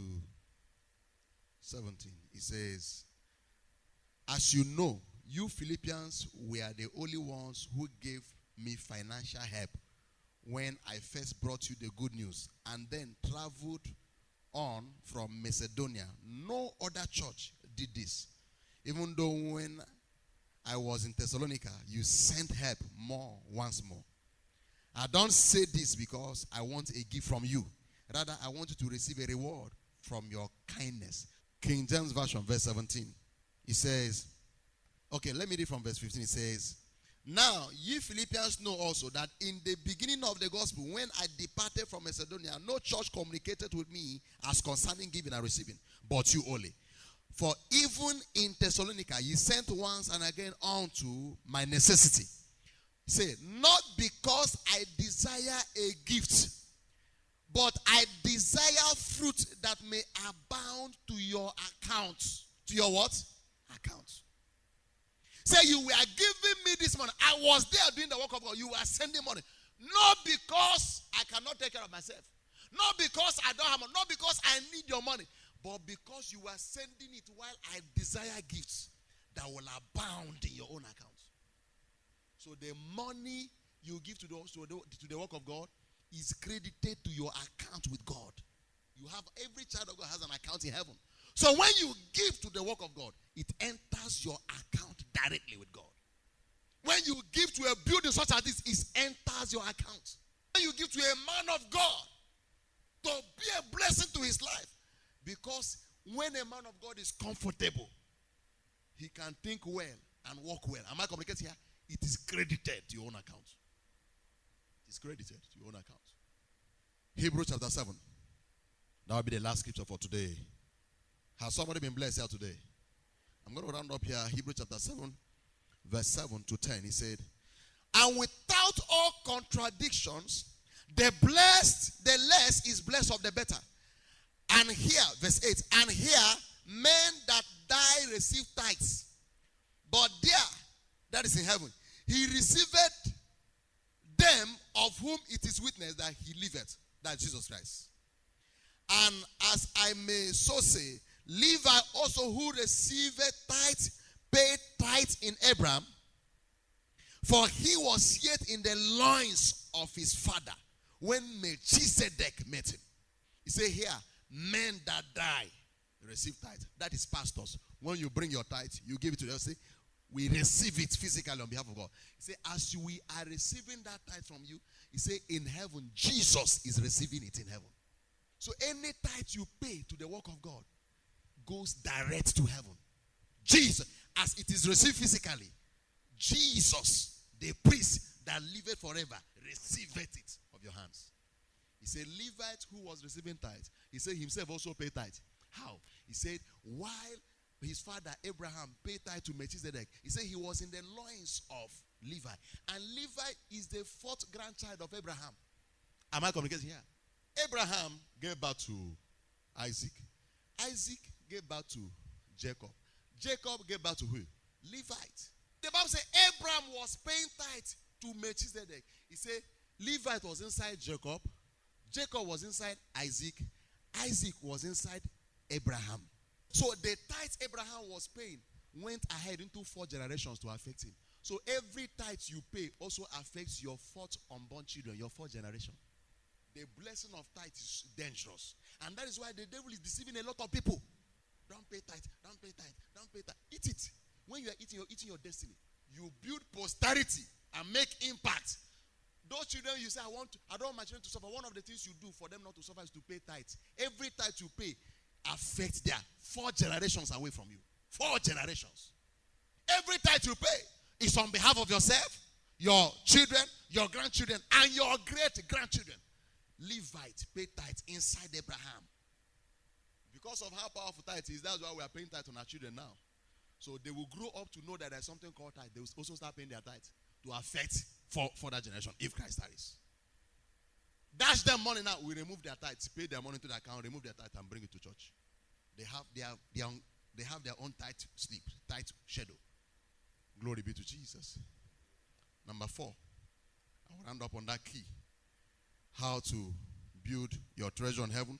17. It says, as you know, you Philippians were the only ones who gave me financial help when I first brought you the good news and then traveled on from Macedonia. No other church did this. Even though when I was in Thessalonica, you sent help once more. I don't say this because I want a gift from you. Rather, I want you to receive a reward from your kindness. King James Version, verse 17. It says, okay, let me read from verse 15. It says, now ye Philippians know also that in the beginning of the gospel, when I departed from Macedonia, no church communicated with me as concerning giving and receiving, but you only. For even in Thessalonica, ye sent once and again unto my necessity. Say, not because I desire a gift, but I desire fruit that may abound to your account. To your what? Account. Say, you were giving me this money. I was there doing the work of God. You were sending money. Not because I cannot take care of myself. Not because I don't have money. Not because I need your money. But because you were sending it while I desire gifts that will abound in your own account. So the money you give to the work of God is credited to your account with God. You have, every child of God has an account in heaven. So when you give to the work of God, it enters your account directly with God. When you give to a building such as this, it enters your account. When you give to a man of God to be a blessing to his life, because when a man of God is comfortable, he can think well and walk well. Am I communicating here? It is credited to your own account. It is credited to your own account. Hebrews chapter 7. That will be the last scripture for today. Has somebody been blessed here today? I'm going to round up here. Hebrews chapter 7, verse 7 to 10. He said, and without all contradictions, the less is blessed of the better. And here, verse 8, and here, men that die receive tithes. But there, that is in heaven, he receiveth them of whom it is witness that he liveth. That is Jesus Christ. And as I may so say, Levi also who receiveth tithes, paid tithes in Abraham, for he was yet in the loins of his father when Melchizedek met him. He said here, men that die receive tithes. That is pastors. When you bring your tithes, you give it to them. Say, we receive it physically on behalf of God. He said, as we are receiving that tithe from you, he said, in heaven, Jesus is receiving it in heaven. So any tithe you pay to the work of God goes direct to heaven. Jesus, as it is received physically, Jesus, the priest that liveth forever, receiveth it of your hands. He said, Levite who was receiving tithe, he said himself also paid tithe. How? He said, while his father Abraham paid tithe to Melchizedek, he said he was in the loins of Levi. And Levi is the fourth grandchild of Abraham. Am I communicating here? Abraham gave birth to Isaac. Isaac gave birth to Jacob. Jacob gave birth to who? Levite. The Bible says Abraham was paying tithe to Melchizedek. He said Levite was inside Jacob. Jacob was inside Isaac. Isaac was inside Abraham. So the tithe Abraham was paying went ahead into 4 generations to affect him. So every tithe you pay also affects your 4th unborn children, your 4th generation. The blessing of tithe is dangerous. And that is why the devil is deceiving a lot of people. Don't pay tithe, don't pay tithe, don't pay tithe. Eat it. When you are eating, you're eating your destiny. You build posterity and make impact. Those children you say, I don't want my children to suffer. One of the things you do for them not to suffer is to pay tithe. Every tithe you pay affects their 4 generations away from you. 4 generations. Every tithe you pay is on behalf of yourself, your children, your grandchildren, and your great-grandchildren. Levite paid tithe inside Abraham. Because of how powerful tithe is, that's why we are paying tithe on our children now. So they will grow up to know that there's something called tithe. They will also start paying their tithe to affect for that generation if Christ tarries. Dash them money now. We remove their tithes, pay their money to the account, remove their tithe, and bring it to church. They have their own tithe slip, tithe shadow. Glory be to Jesus. Number 4, I will round up on that key. How to build your treasure in heaven.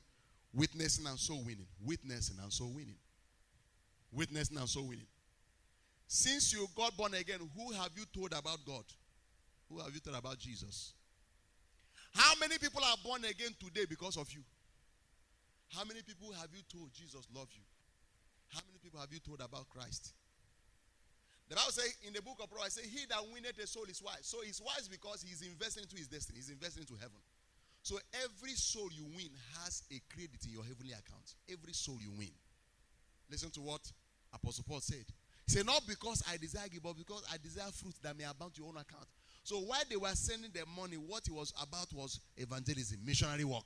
Witnessing and soul winning. Witnessing and soul winning. Witnessing and soul winning. Since you got born again, who have you told about God? Who have you told about Jesus? How many people are born again today because of you? How many people have you told Jesus loves you? How many people have you told about Christ? The Bible says in the book of Proverbs, he that winneth a soul is wise. So he's wise because he's investing into his destiny. He's investing into heaven. So every soul you win has a credit in your heavenly account. Every soul you win. Listen to what Apostle Paul said. He said, not because I desire give, but because I desire fruit that may abound to your own account. So while they were sending their money, what he was about was evangelism, missionary work,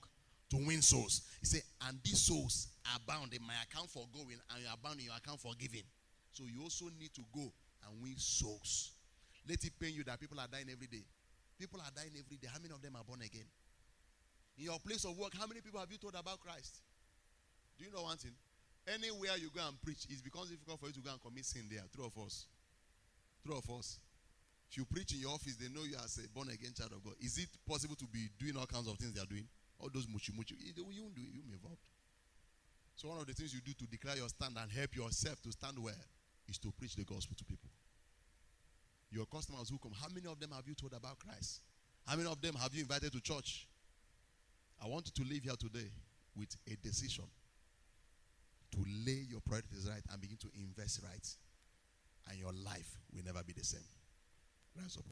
to win souls. He said, and these souls abound in my account for going, and you abound in your account for giving. So you also need to go and win souls. Let it pain you that people are dying every day. People are dying every day. How many of them are born again? In your place of work, how many people have you told about Christ? Do you know one thing? Anywhere you go and preach, it becomes difficult for you to go and commit sin there. True of us. True of us. If you preach in your office, they know you as a born-again child of God. Is it possible to be doing all kinds of things they are doing? All those muchi. You won't do it. You may involved. So one of the things you do to declare your stand and help yourself to stand well is to preach the gospel to people. Your customers who come, how many of them have you told about Christ? How many of them have you invited to church? I want you to leave here today with a decision to lay your priorities right and begin to invest right, and your life will never be the same. Rise up.